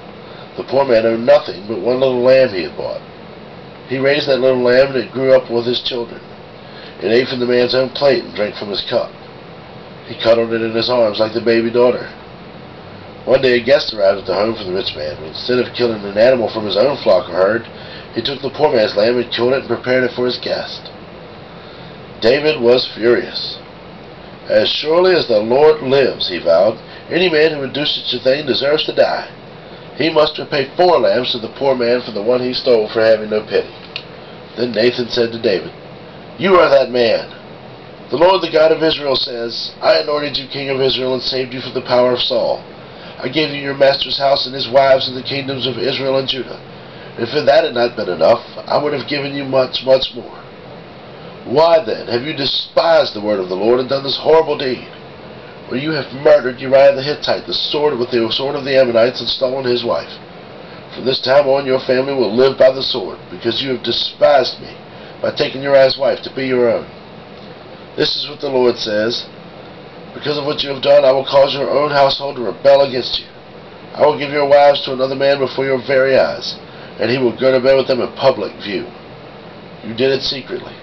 The poor man owned nothing but one little lamb he had bought. He raised that little lamb, and it grew up with his children. It ate from the man's own plate and drank from his cup. He cuddled it in his arms like the baby daughter. One day a guest arrived at the home for the rich man, but instead of killing an animal from his own flock or herd, he took the poor man's lamb and killed it and prepared it for his guest. David was furious. "As surely as the Lord lives," he vowed, "any man who would do such a thing deserves to die. He must repay 4 lambs to the poor man for the one he stole for having no pity." Then Nathan said to David, "You are that man. The Lord, the God of Israel, says, I anointed you king of Israel and saved you from the power of Saul. I gave you your master's house and his wives and the kingdoms of Israel and Judah. And if that had not been enough, I would have given you much, much more. Why then have you despised the word of the Lord and done this horrible deed, where you have murdered Uriah the Hittite, with the sword of the Ammonites, and stolen his wife? From this time on your family will live by the sword, because you have despised me by taking Uriah's wife to be your own. This is what the Lord says. Because of what you have done, I will cause your own household to rebel against you. I will give your wives to another man before your very eyes, and he will go to bed with them in public view. You did it secretly,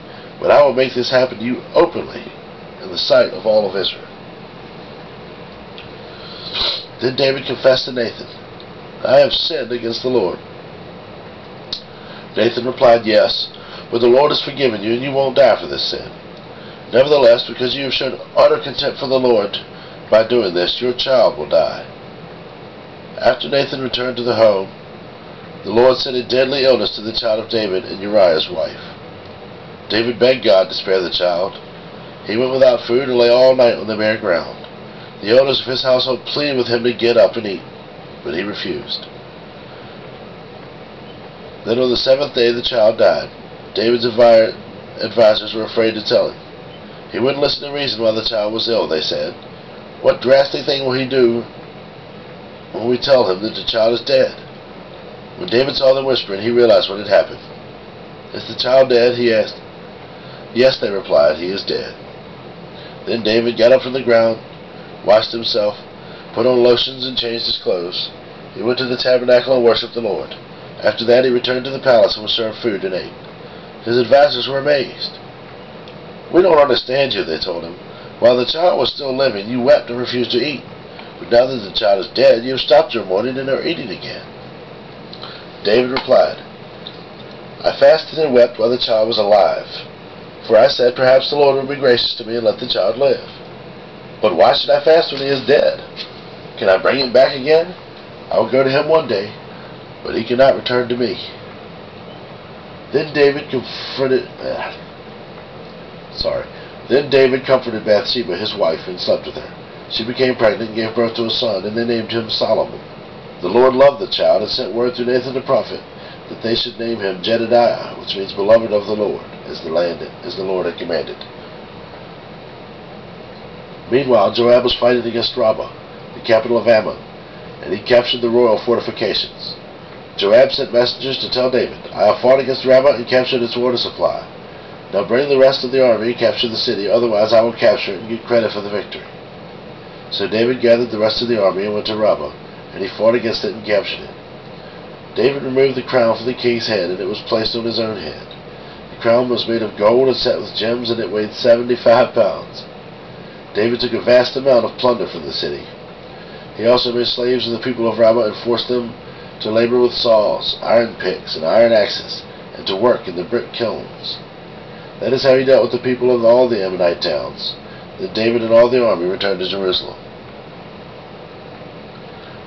but I will make this happen to you openly in the sight of all of Israel." Then David confessed to Nathan, "I have sinned against the Lord." Nathan replied, "Yes, but the Lord has forgiven you, and you won't die for this sin. Nevertheless, because you have shown utter contempt for the Lord by doing this, your child will die." After Nathan returned to the home, the Lord sent a deadly illness to the child of David and Uriah's wife. David begged God to spare the child. He went without food and lay all night on the bare ground. The elders of his household pleaded with him to get up and eat, but he refused. Then on the 7th day the child died. David's advisors were afraid to tell him. He wouldn't listen to reason why the child was ill, they said. What drastic thing will he do when we tell him that the child is dead? When David saw them whispering, he realized what had happened. Is the child dead? He asked. Yes, they replied, he is dead. Then David got up from the ground, washed himself, put on lotions, and changed his clothes. He went to the tabernacle and worshipped the Lord. After that he returned to the palace and was served food and ate. His advisors were amazed. We don't understand you, they told him. While the child was still living, you wept and refused to eat. But now that the child is dead, you have stopped your mourning and are eating again. David replied, I fasted and wept while the child was alive. For I said, perhaps the Lord will be gracious to me and let the child live. But why should I fast when he is dead? Can I bring him back again? I will go to him one day, but he cannot return to me. Then David comforted Bathsheba, his wife, and slept with her. She became pregnant and gave birth to a son, and they named him Solomon. The Lord loved the child and sent word through Nathan the prophet that they should name him Jedediah, which means beloved of the Lord, as the Lord had commanded. Meanwhile, Joab was fighting against Rabbah, the capital of Ammon, and he captured the royal fortifications. Joab sent messengers to tell David, I have fought against Rabbah and captured its water supply. Now bring the rest of the army and capture the city, otherwise I will capture it and get credit for the victory. So David gathered the rest of the army and went to Rabbah, and he fought against it and captured it. David removed the crown from the king's head, and it was placed on his own head. The crown was made of gold and set with gems, and it weighed 75 pounds. David took a vast amount of plunder from the city. He also made slaves of the people of Rabbah and forced them to labor with saws, iron picks, and iron axes, and to work in the brick kilns. That is how he dealt with the people of all the Ammonite towns. Then David and all the army returned to Jerusalem.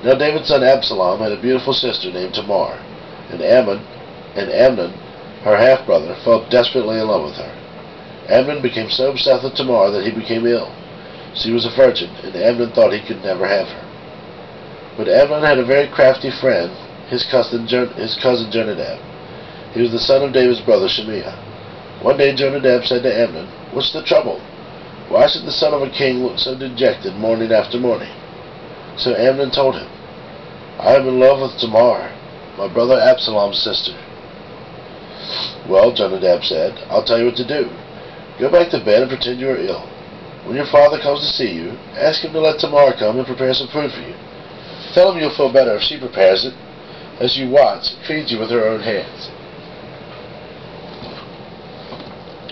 Now David's son Absalom had a beautiful sister named Tamar, and Amnon, her half-brother, fell desperately in love with her. Amnon became so obsessed with Tamar that he became ill. She was a virgin, and Amnon thought he could never have her. But Amnon had a very crafty friend, his cousin Jonadab. He was the son of David's brother Shimea. One day Jonadab said to Amnon, What's the trouble? Why should the son of a king look so dejected morning after morning? So Amnon told him, I am in love with Tamar, my brother Absalom's sister. Well, Jonadab said, I'll tell you what to do. Go back to bed and pretend you are ill. When your father comes to see you, ask him to let Tamar come and prepare some food for you. Tell him you'll feel better if she prepares it, as you watch and feeds you with her own hands.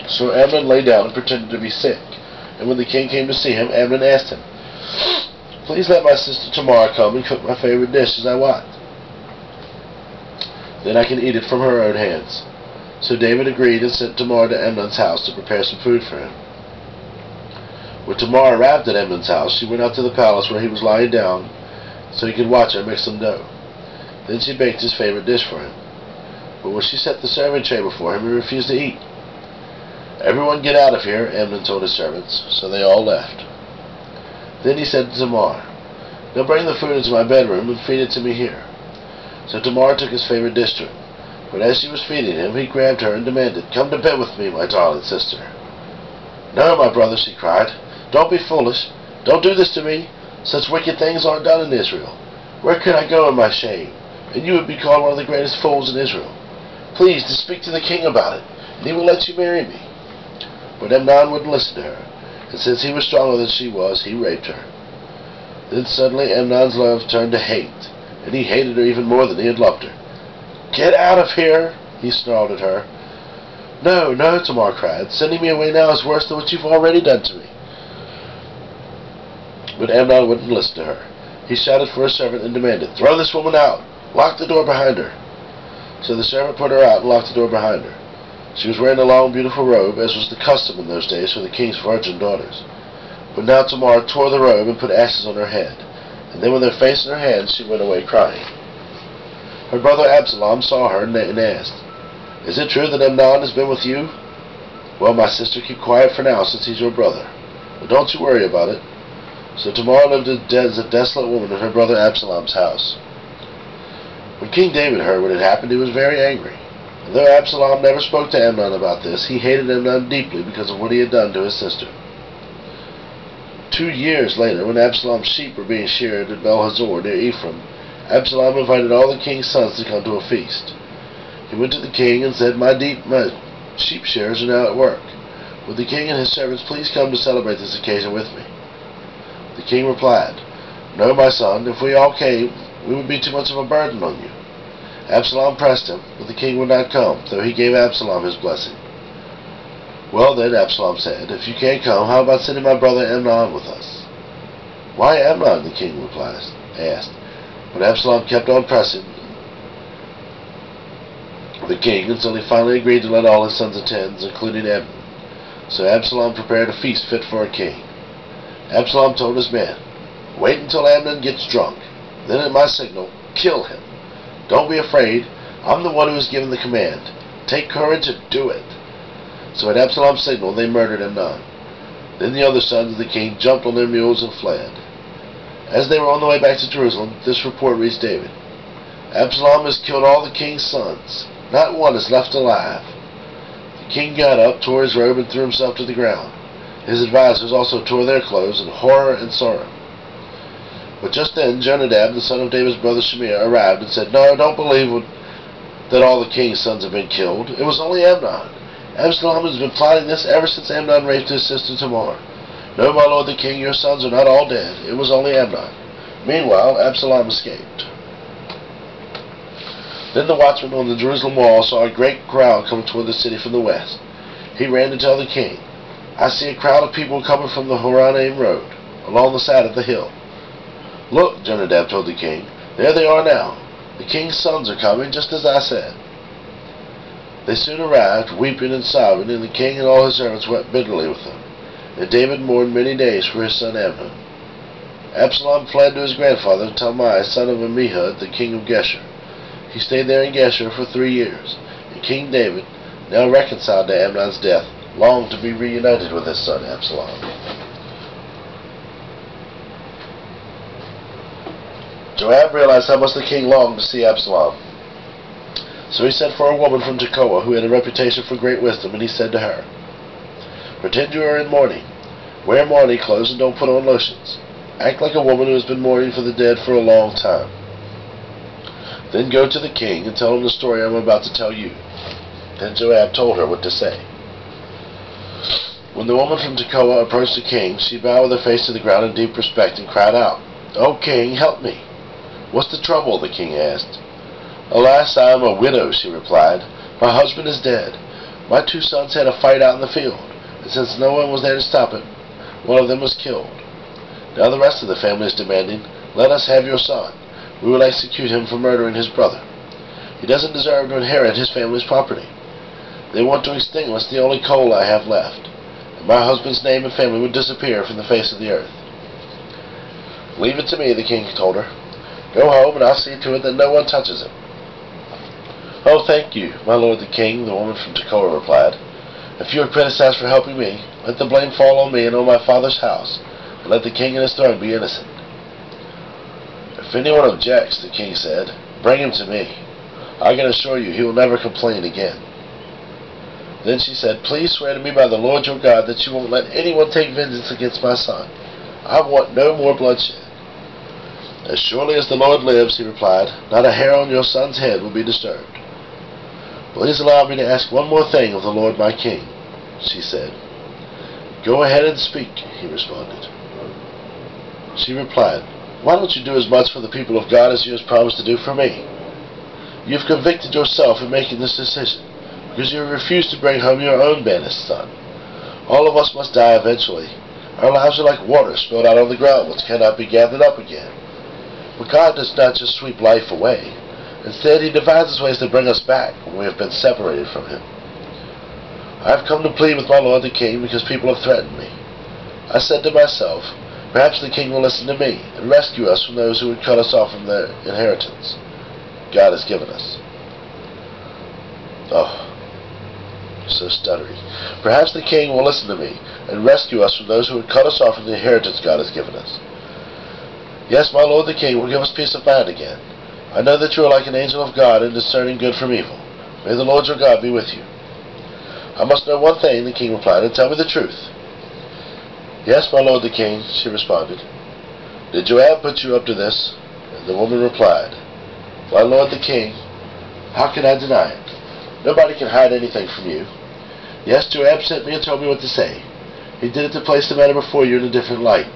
So Amnon lay down and pretended to be sick. And when the king came to see him, Amnon asked him, Please let my sister Tamar come and cook my favorite dish as I watch. Then I can eat it from her own hands. So David agreed and sent Tamar to Amnon's house to prepare some food for him. When Tamar arrived at Amnon's house, she went out to the palace where he was lying down so he could watch her mix some dough. Then she baked his favorite dish for him. But when she set the serving tray before him, he refused to eat. Everyone get out of here, Amnon told his servants, so they all left. Then he said to Tamar, Now bring the food into my bedroom and feed it to me here. So Tamar took his favorite dish to him. But as she was feeding him, he grabbed her and demanded, Come to bed with me, my darling sister. No, my brother, she cried. Don't be foolish. Don't do this to me. Such wicked things aren't done in Israel. Where could I go in my shame? And you would be called one of the greatest fools in Israel. Please, to speak to the king about it, and he will let you marry me. But Amnon wouldn't listen to her, and since he was stronger than she was, he raped her. Then suddenly Amnon's love turned to hate, and he hated her even more than he had loved her. Get out of here, he snarled at her. No, no, Tamar cried. Sending me away now is worse than what you've already done to me. But Amnon wouldn't listen to her. He shouted for a servant and demanded, Throw this woman out! Lock the door behind her! So the servant put her out and locked the door behind her. She was wearing a long, beautiful robe, as was the custom in those days for the king's virgin daughters. But now Tamar tore the robe and put ashes on her head, and then with her face in her hands she went away crying. Her brother Absalom saw her and asked, Is it true that Amnon has been with you? Well, my sister, keep quiet for now, since he's your brother. But don't you worry about it. So Tamar lived as a desolate woman in her brother Absalom's house. When King David heard what had happened, he was very angry. And though Absalom never spoke to Amnon about this, he hated Amnon deeply because of what he had done to his sister. 2 years later, when Absalom's sheep were being sheared at Bel-Hazor near Ephraim, Absalom invited all the king's sons to come to a feast. He went to the king and said, My sheep shearers are now at work. Would the king and his servants please come to celebrate this occasion with me? The king replied, No, my son, if we all came, we would be too much of a burden on you. Absalom pressed him, but the king would not come, though he gave Absalom his blessing. Well then, Absalom said, If you can't come, how about sending my brother Amnon with us? Why Amnon? The king asked. But Absalom kept on pressing the king until he finally agreed to let all his sons attend, including Amnon. So Absalom prepared a feast fit for a king. Absalom told his men, Wait until Amnon gets drunk. Then at my signal, kill him. Don't be afraid. I'm the one who has given the command. Take courage and do it. So at Absalom's signal, they murdered Amnon. Then the other sons of the king jumped on their mules and fled. As they were on the way back to Jerusalem, this report reached David. Absalom has killed all the king's sons. Not one is left alive. The king got up, tore his robe, and threw himself to the ground. His advisers also tore their clothes in horror and sorrow. But just then Jonadab, the son of David's brother Shimea, arrived and said, No, don't believe that all the king's sons have been killed. It was only Amnon. Absalom has been plotting this ever since Amnon raped his sister Tamar. No, my lord the king, your sons are not all dead. It was only Amnon. Meanwhile, Absalom escaped. Then the watchman on the Jerusalem wall saw a great crowd coming toward the city from the west. He ran to tell the king, I see a crowd of people coming from the Horonaim road, along the side of the hill. Look, Jonadab told the king, there they are now. The king's sons are coming, just as I said. They soon arrived, weeping and sobbing, and the king and all his servants wept bitterly with them. And David mourned many days for his son Amnon. Absalom fled to his grandfather, Talmai, son of Ammihud, the king of Geshur. He stayed there in Geshur for 3 years, and King David, now reconciled to Amnon's death, longed to be reunited with his son Absalom. Joab realized how much the king longed to see Absalom. So he sent for a woman from Tekoa who had a reputation for great wisdom, and he said to her, Pretend you are in mourning. Wear mourning clothes and don't put on lotions. Act like a woman who has been mourning for the dead for a long time. Then go to the king and tell him the story I am about to tell you. Then Joab told her what to say. When the woman from Tekoa approached the king, she bowed with her face to the ground in deep respect and cried out, O king, help me. What's the trouble? The king asked. Alas, I am a widow, she replied. My husband is dead. My 2 sons had a fight out in the field, and since no one was there to stop it, one of them was killed. Now the rest of the family is demanding, Let us have your son. We will execute him for murdering his brother. He doesn't deserve to inherit his family's property. They want to extinguish the only coal I have left, and my husband's name and family would disappear from the face of the earth. Leave it to me, the king told her. Go home, and I'll see to it that no one touches him. Oh, thank you, my lord the king, the woman from Tekoa replied. If you are criticized for helping me, let the blame fall on me and on my father's house, and let the king and his throne be innocent. If anyone objects, the king said, bring him to me. I can assure you he will never complain again. Then she said, Please swear to me by the Lord your God that you won't let anyone take vengeance against my son. I want no more bloodshed. As surely as the Lord lives, he replied, not a hair on your son's head will be disturbed. Please allow me to ask one more thing of the Lord my king, she said. Go ahead and speak, he responded. She replied, Why don't you do as much for the people of God as you have promised to do for me? You have convicted yourself in making this decision, because you have refused to bring home your own banished son. All of us must die eventually. Our lives are like water spilled out on the ground, which cannot be gathered up again. But God does not just sweep life away. Instead, he devises ways to bring us back when we have been separated from him. I have come to plead with my lord the king because people have threatened me. I said to myself, perhaps the king will listen to me and rescue us from those who would cut us off from their inheritance God has given us. Oh, so stuttery. Perhaps the king will listen to me and rescue us from those who would cut us off from the inheritance God has given us. Yes, my lord the king will give us peace of mind again. I know that you are like an angel of God in discerning good from evil. May the Lord your God be with you. I must know one thing, the king replied, and tell me the truth. Yes, my lord the king, she responded. Did Joab put you up to this? And the woman replied, My lord the king, how can I deny it? Nobody can hide anything from you. Yes, Joab sent me and told me what to say. He did it to place the matter before you in a different light.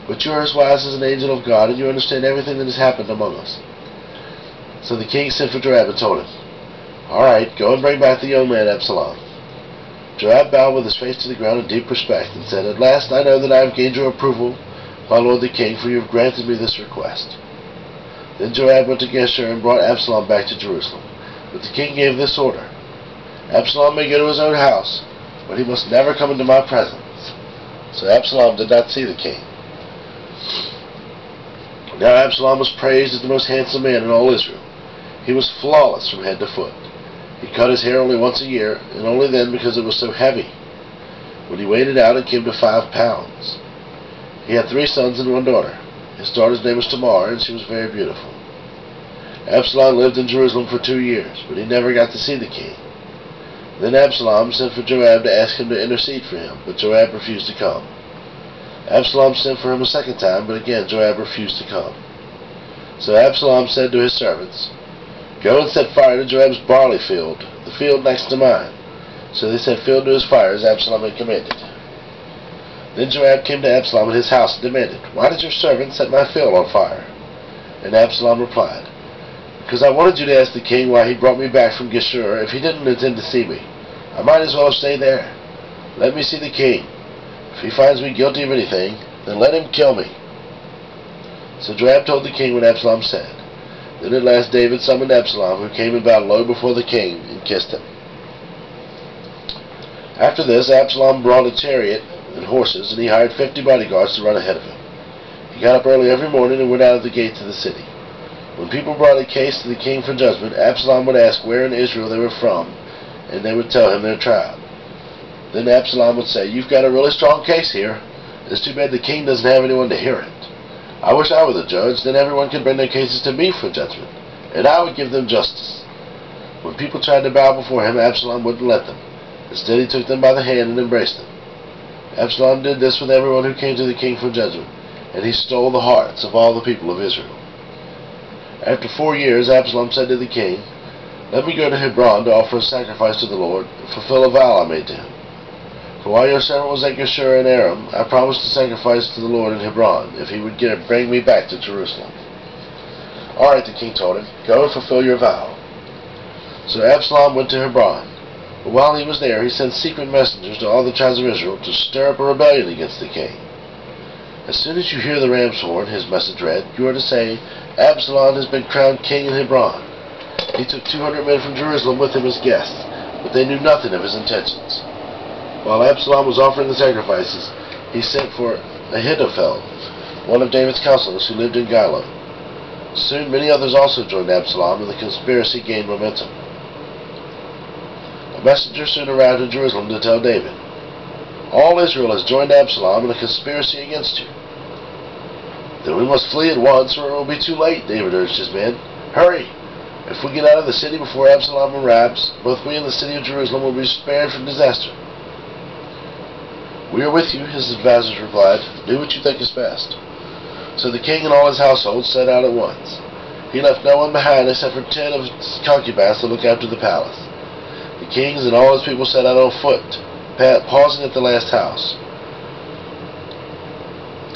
But you are as wise as an angel of God, and you understand everything that has happened among us. So the king sent for Joab and told him, All right, go and bring back the young man Absalom. Joab bowed with his face to the ground in deep respect, and said, At last I know that I have gained your approval, my lord the king, for you have granted me this request. Then Joab went to Geshur and brought Absalom back to Jerusalem. But the king gave this order, Absalom may go to his own house, but he must never come into my presence. So Absalom did not see the king. Now Absalom was praised as the most handsome man in all Israel. He was flawless from head to foot. He cut his hair only once a year, and only then because it was so heavy. When he weighed it out, it came to 5 pounds. He had 3 sons and 1 daughter. His daughter's name was Tamar, and she was very beautiful. Absalom lived in Jerusalem for 2 years, but he never got to see the king. Then Absalom sent for Joab to ask him to intercede for him, but Joab refused to come. Absalom sent for him a 2nd time, but again Joab refused to come. So Absalom said to his servants, Go and set fire to Joab's barley field, the field next to mine. So they set fuel to his fire as Absalom had commanded. Then Joab came to Absalom at his house and demanded, Why did your servant set my field on fire? And Absalom replied, Because I wanted you to ask the king why he brought me back from Geshur if he didn't intend to see me. I might as well have stayed there. Let me see the king. If he finds me guilty of anything, then let him kill me. So Joab told the king what Absalom said. Then at last David summoned Absalom, who came and bowed low before the king and kissed him. After this, Absalom brought a chariot and horses, and he hired 50 bodyguards to run ahead of him. He got up early every morning and went out of the gates of the city. When people brought a case to the king for judgment, Absalom would ask where in Israel they were from, and they would tell him their tribe. Then Absalom would say, You've got a really strong case here. It's too bad the king doesn't have anyone to hear it. I wish I were the judge, then everyone could bring their cases to me for judgment, and I would give them justice. When people tried to bow before him, Absalom wouldn't let them. Instead, he took them by the hand and embraced them. Absalom did this with everyone who came to the king for judgment, and he stole the hearts of all the people of Israel. After 4 years, Absalom said to the king, Let me go to Hebron to offer a sacrifice to the Lord, and fulfill a vow I made to him. For while your servant was at Geshur and Aram, I promised to sacrifice to the Lord in Hebron, if he would bring me back to Jerusalem. All right, the king told him, Go and fulfill your vow. So Absalom went to Hebron. But while he was there, he sent secret messengers to all the tribes of Israel to stir up a rebellion against the king. As soon as you hear the ram's horn, his message read, you are to say, Absalom has been crowned king in Hebron. He took 200 men from Jerusalem with him as guests, but they knew nothing of his intentions. While Absalom was offering the sacrifices, he sent for Ahithophel, one of David's counselors who lived in Gilo. Soon many others also joined Absalom, and the conspiracy gained momentum. A messenger soon arrived in Jerusalem to tell David, All Israel has joined Absalom in a conspiracy against you. Then we must flee at once, or it will be too late, David urged his men. Hurry! If we get out of the city before Absalom arrives, both we and the city of Jerusalem will be spared from disaster. We are with you, his advisors replied. Do what you think is best. So the king and all his household set out at once. He left no one behind except for 10 of his concubines to look after the palace. The kings and all his people set out on foot, pausing at the last house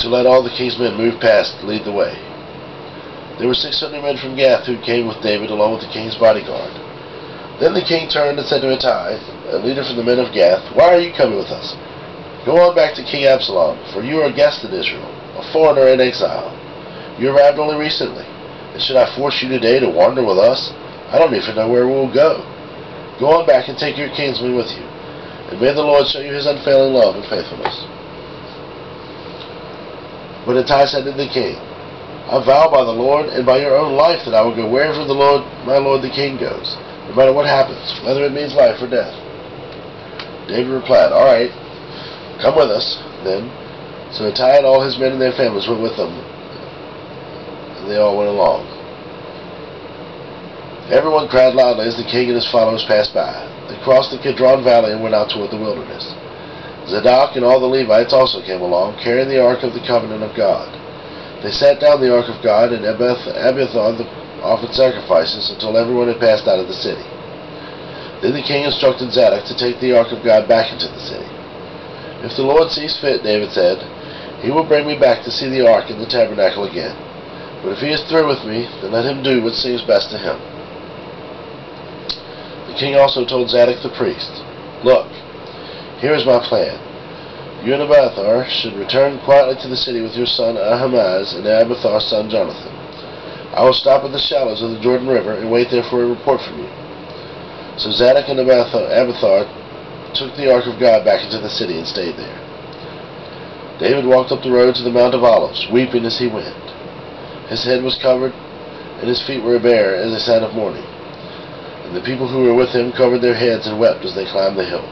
to let all the king's men move past and lead the way. There were 600 men from Gath who came with David along with the king's bodyguard. Then the king turned and said to Ittai, a leader from the men of Gath, Why are you coming with us? Go on back to King Absalom, for you are a guest in Israel, a foreigner in exile. You arrived only recently, and should I force you today to wander with us? I don't even know where we will go. Go on back and take your kinsmen with you, and may the Lord show you his unfailing love and faithfulness. But Ittai said to the king, I vow by the Lord and by your own life that I will go wherever my lord the king goes, no matter what happens, whether it means life or death. David replied, "All right, come with us, then." So Ittai and all his men and their families went with them, and they all went along. Everyone cried loudly as the king and his followers passed by. They crossed the Kidron Valley and went out toward the wilderness. Zadok and all the Levites also came along, carrying the Ark of the Covenant of God. They sat down the Ark of God, and Abiathar offered sacrifices until everyone had passed out of the city. Then the king instructed Zadok to take the Ark of God back into the city. "If the Lord sees fit," David said, "he will bring me back to see the Ark in the tabernacle again. But if he is through with me, then let him do what seems best to him." The king also told Zadok the priest, "Look, here is my plan. You and Abiathar should return quietly to the city with your son Ahimaaz and Abiathar's son Jonathan. I will stop at the shallows of the Jordan River and wait there for a report from you." So Zadok and Abiathar took the Ark of God back into the city and stayed there. David walked up the road to the Mount of Olives, weeping as he went. His head was covered, and his feet were bare as a sign of mourning. And the people who were with him covered their heads and wept as they climbed the hill.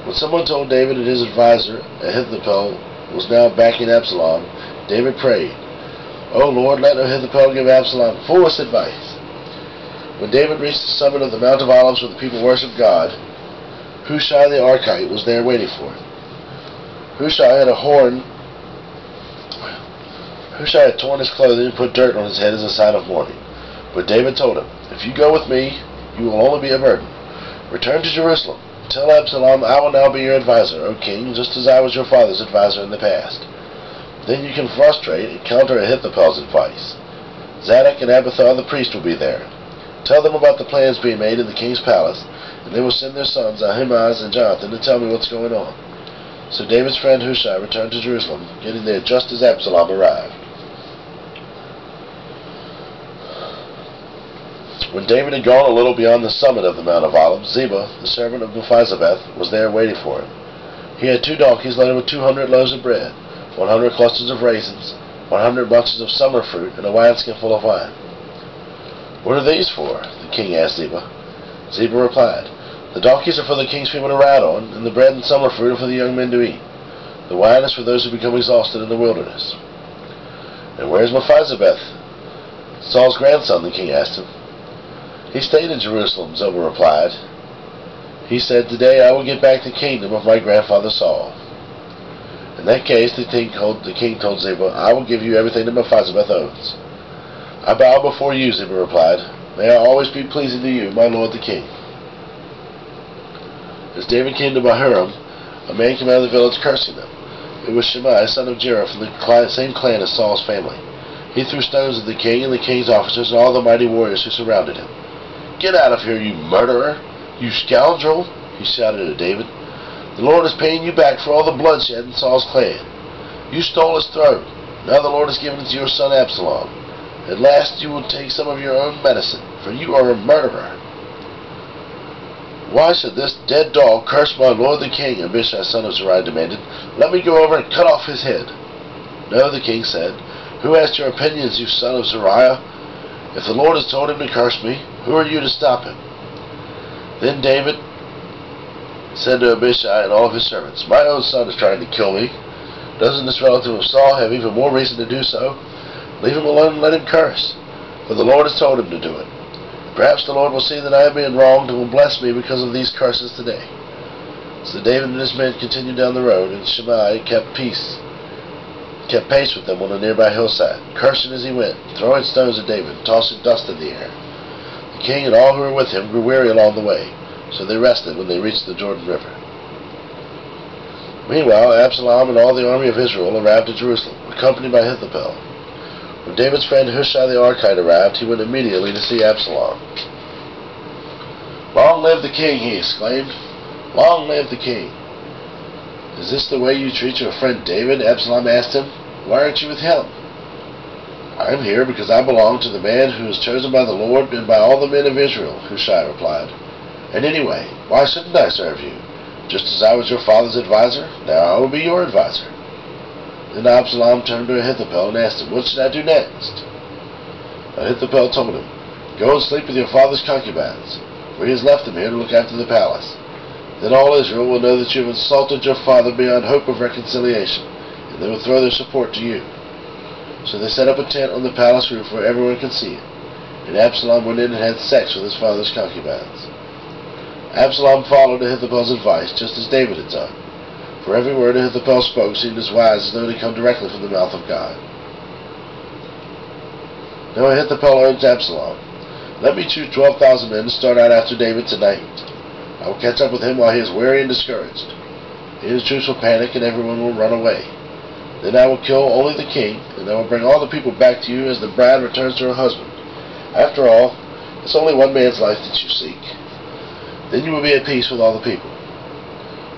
When someone told David that his advisor, Ahithophel, was now backing Absalom, David prayed, "O Lord, let Ahithophel give Absalom foolish advice." When David reached the summit of the Mount of Olives where the people worshiped God, Hushai the Archite was there waiting for him. Hushai had torn his clothing and put dirt on his head as a sign of mourning. But David told him, "If you go with me, you will only be a burden. Return to Jerusalem. Tell Absalom, I will now be your advisor, O king, just as I was your father's advisor in the past. Then you can frustrate and counter Ahithophel's advice. Zadok and Abiathar the priest will be there. Tell them about the plans being made in the king's palace, and they will send their sons Ahimaaz and Jonathan to tell me what's going on." So David's friend Hushai returned to Jerusalem, getting there just as Absalom arrived. When David had gone a little beyond the summit of the Mount of Olives, Ziba, the servant of Mephibosheth, was there waiting for him. He had 2 donkeys loaded with 200 loaves of bread, 100 clusters of raisins, 100 bunches of summer fruit, and a wineskin full of wine. "What are these for?" the king asked Ziba. Ziba replied, "The donkeys are for the king's people to ride on, and the bread and summer fruit are for the young men to eat. The wine is for those who become exhausted in the wilderness." "And where is Mephibosheth, Saul's grandson?" the king asked him. "He stayed in Jerusalem," Ziba replied. "He said, 'Today I will get back the kingdom of my grandfather Saul.'" "In that case," the king told Ziba, "I will give you everything that Mephibosheth owns." "I bow before you," Ziba replied. "May I always be pleasing to you, my lord the king." As David came to Bahurim, a man came out of the village cursing them. It was Shimei, son of Gera, from the same clan as Saul's family. He threw stones at the king and the king's officers and all the mighty warriors who surrounded him. "Get out of here, you murderer! You scoundrel!" he shouted at David. "The Lord is paying you back for all the bloodshed in Saul's clan. You stole his throne. Now the Lord has given it to your son Absalom. At last you will take some of your own medicine, for you are a murderer." "Why should this dead dog curse my lord the king?" Abishai, son of Zeruiah, demanded. "Let me go over and cut off his head." "No," the king said. "Who asked your opinions, you son of Zeruiah? If the Lord has told him to curse me, who are you to stop him?" Then David said to Abishai and all of his servants, "My own son is trying to kill me. Doesn't this relative of Saul have even more reason to do so? Leave him alone and let him curse, for the Lord has told him to do it. Perhaps the Lord will see that I am being wronged and will bless me because of these curses today." So David and his men continued down the road, and Shimei kept pace with them on a nearby hillside, cursing as he went, throwing stones at David, and tossing dust in the air. The king and all who were with him grew weary along the way, so they rested when they reached the Jordan River. Meanwhile, Absalom and all the army of Israel arrived at Jerusalem, accompanied by Ahithophel. When David's friend Hushai the Archite arrived, he went immediately to see Absalom. "Long live the king!" he exclaimed. "Long live the king!" "Is this the way you treat your friend David?" Absalom asked him. "Why aren't you with him?" "I am here because I belong to the man who is chosen by the Lord and by all the men of Israel," Hushai replied. "And anyway, why shouldn't I serve you? Just as I was your father's advisor, now I will be your advisor." Then Absalom turned to Ahithophel and asked him, "What should I do next?" Ahithophel told him, "Go and sleep with your father's concubines, for he has left them here to look after the palace. Then all Israel will know that you have insulted your father beyond hope of reconciliation, and they will throw their support to you. So they set up a tent on the palace roof where everyone could see it, and Absalom went in and had sex with his father's concubines. Absalom followed Ahithophel's advice, just as David had done, for every word Ahithophel spoke seemed as wise as though it had come directly from the mouth of God. Now Ahithophel urged Absalom, "Let me choose 12,000 men to start out after David tonight. I will catch up with him while he is weary and discouraged. He and his troops will panic and everyone will run away. Then I will kill only the king, and I will bring all the people back to you as the bride returns to her husband. After all, it's only one man's life that you seek. Then you will be at peace with all the people."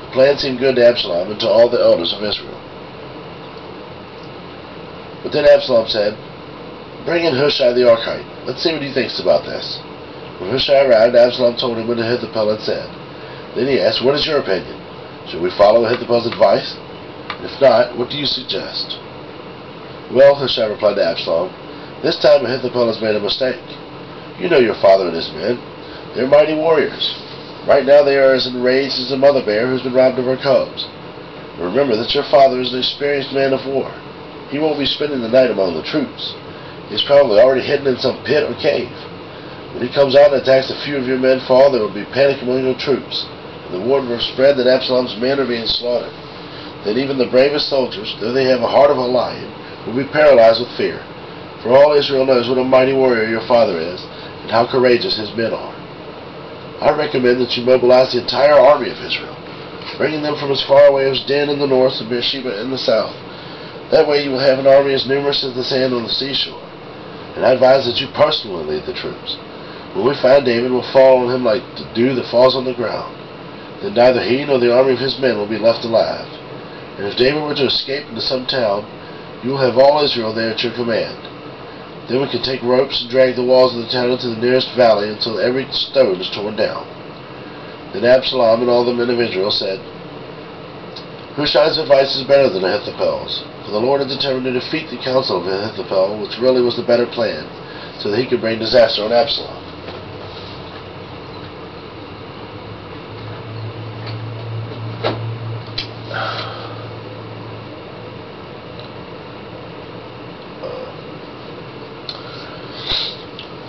The plan seemed good to Absalom and to all the elders of Israel. But then Absalom said, "Bring in Hushai the Archite. Let's see what he thinks about this." When Hushai arrived, Absalom told him what Ahithophel had said. Then he asked, "What is your opinion? Should we follow Ahithophel's advice? And if not, what do you suggest?" "Well," Hushai replied to Absalom, "this time Ahithophel has made a mistake. You know your father and his men. They're mighty warriors. Right now they are as enraged as a mother bear who's been robbed of her cubs. Remember that your father is an experienced man of war. He won't be spending the night among the troops. He's probably already hidden in some pit or cave. When he comes out and attacks, a few of your men fall, there will be panic among your troops, and the word will spread that Absalom's men are being slaughtered. Then even the bravest soldiers, though they have a heart of a lion, will be paralyzed with fear. For all Israel knows what a mighty warrior your father is, and how courageous his men are. I recommend that you mobilize the entire army of Israel, bringing them from as far away as Dan in the north and Beersheba in the south. That way you will have an army as numerous as the sand on the seashore. And I advise that you personally lead the troops. When we find David, we'll fall on him like the dew that falls on the ground. Then neither he nor the army of his men will be left alive. And if David were to escape into some town, you will have all Israel there at your command. Then we can take ropes and drag the walls of the town into the nearest valley until every stone is torn down." Then Absalom and all the men of Israel said, "Hushai's advice is better than Ahithophel's, for the Lord had determined to defeat the counsel of Ahithophel, which really was the better plan, so that he could bring disaster on Absalom."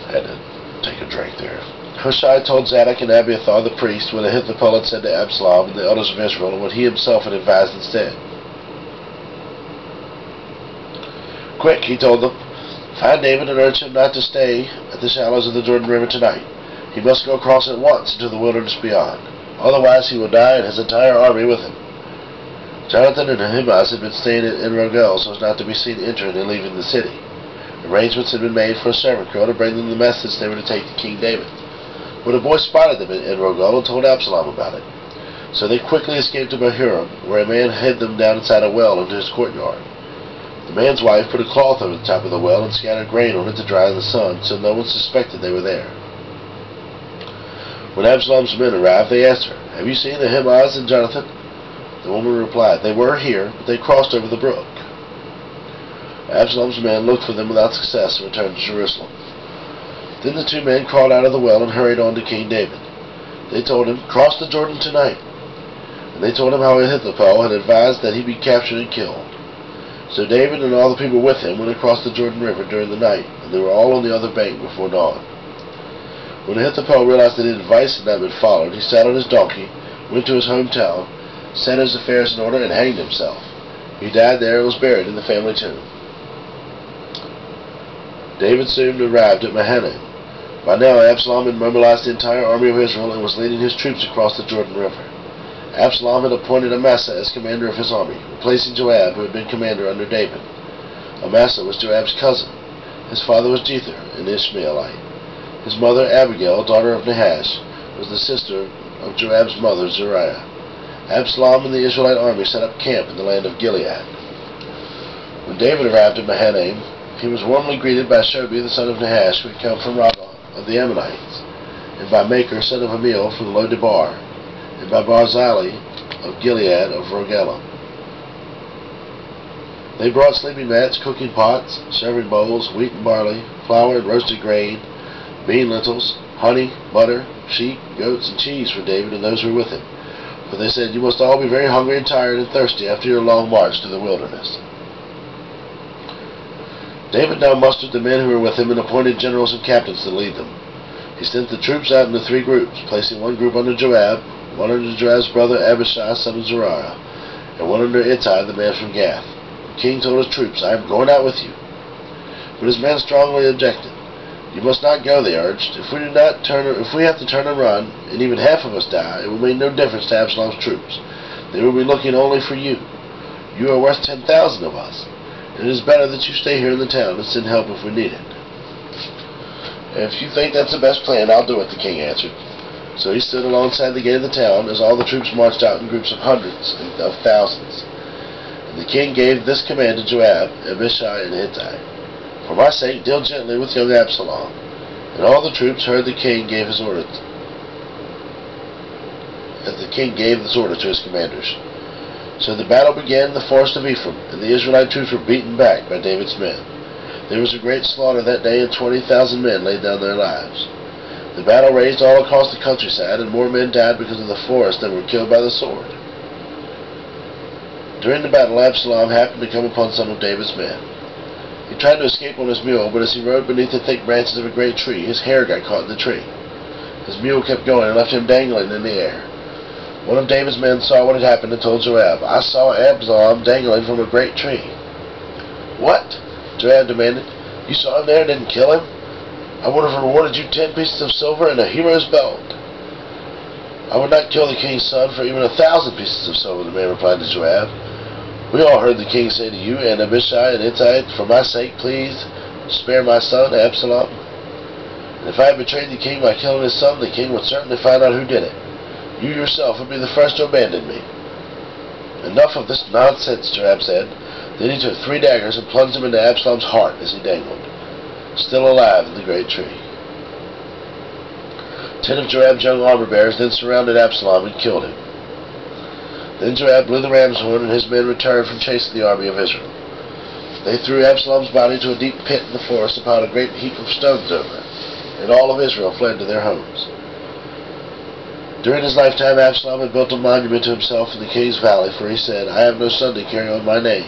Had to take a drink there. Hushai told Zadok and Abiathar the priest what Ahithophel had said to Absalom and the elders of Israel, and what he himself had advised instead. "Quick," he told them, "find David and urge him not to stay at the shallows of the Jordan River tonight. He must go across at once into the wilderness beyond. Otherwise he will die and his entire army with him." Jonathan and Ahimaaz had been staying in Rogel so as not to be seen entering and leaving the city. Arrangements had been made for a servant girl to bring them the message they were to take to King David. But a boy spotted them in Rogel and told Absalom about it. So they quickly escaped to Bahurim, where a man hid them down inside a well into his courtyard. The man's wife put a cloth over the top of the well and scattered grain on it to dry in the sun, so no one suspected they were there. When Absalom's men arrived, they asked her, "Have you seen Ahimaaz and Jonathan?" The woman replied, "They were here, but they crossed over the brook." Absalom's men looked for them without success and returned to Jerusalem. Then the two men crawled out of the well and hurried on to King David. They told him, "Cross the Jordan tonight." And they told him how Ahithophel had advised that he be captured and killed. So David and all the people with him went across the Jordan River during the night, and they were all on the other bank before dawn. When Ahithophel realized that his advice had not been followed, he saddled his donkey, went to his hometown, set his affairs in order, and hanged himself. He died there and was buried in the family tomb. David soon arrived at Mahanaim. By now Absalom had mobilized the entire army of Israel and was leading his troops across the Jordan River. Absalom had appointed Amasa as commander of his army, replacing Joab, who had been commander under David. Amasa was Joab's cousin. His father was Jether, an Ishmaelite. His mother, Abigail, daughter of Nahash, was the sister of Joab's mother, Zeruiah. Absalom and the Israelite army set up camp in the land of Gilead. When David arrived at Mahanaim, he was warmly greeted by Shobi, the son of Nahash, who had come from Rabbah of the Ammonites, and by Makir, son of Amiel, from Lo-debar, and by Barzillai of Gilead of Rogelim. They brought sleeping mats, cooking pots, serving bowls, wheat and barley, flour and roasted grain, bean lentils, honey, butter, sheep, goats, and cheese for David and those who were with him. For they said, "You must all be very hungry and tired and thirsty after your long march through the wilderness." David now mustered the men who were with him and appointed generals and captains to lead them. He sent the troops out into 3 groups, placing one group under Joab, one under Joab's brother Abishai, son of Zeruiah, and one under Ittai, the man from Gath. The king told his troops, "I am going out with you." But his men strongly objected. "You must not go," they urged. If we have to turn and run, and even half of us die, it will make no difference to Absalom's troops. They will be looking only for you. You are worth 10,000 of us. It is better that you stay here in the town and send help if we need it." "If you think that's the best plan, I'll do it," the king answered. So he stood alongside the gate of the town as all the troops marched out in groups of hundreds and of thousands. And the king gave this command to Joab, Abishai, and Ittai: "For my sake, deal gently with young Absalom." And all the troops heard the king gave his order, as the king gave this order to his commanders. So the battle began in the forest of Ephraim, and the Israelite troops were beaten back by David's men. There was a great slaughter that day, and 20,000 men laid down their lives. The battle raged all across the countryside, and more men died because of the forest than were killed by the sword. During the battle, Absalom happened to come upon some of David's men. He tried to escape on his mule, but as he rode beneath the thick branches of a great tree, his hair got caught in the tree. His mule kept going and left him dangling in the air. One of David's men saw what had happened and told Joab, "I saw Absalom dangling from a great tree." "What?" Joab demanded. "You saw him there and didn't kill him? I would have rewarded you 10 pieces of silver and a hero's belt." "I would not kill the king's son for even 1,000 pieces of silver," the man replied to Joab. "We all heard the king say to you and Abishai and Ittai, 'For my sake, please, spare my son Absalom.' And if I had betrayed the king by killing his son, the king would certainly find out who did it. You yourself would be the first to abandon me." "Enough of this nonsense," Joab said. Then he took 3 daggers and plunged them into Absalom's heart as he dangled, still alive in the great tree. 10 of Joab's young armor-bearers then surrounded Absalom and killed him. Then Joab blew the ram's horn, and his men returned from chasing the army of Israel. They threw Absalom's body into a deep pit in the forest and piled a great heap of stones over it, and all of Israel fled to their homes. During his lifetime, Absalom had built a monument to himself in the king's valley, for he said, "I have no son to carry on my name."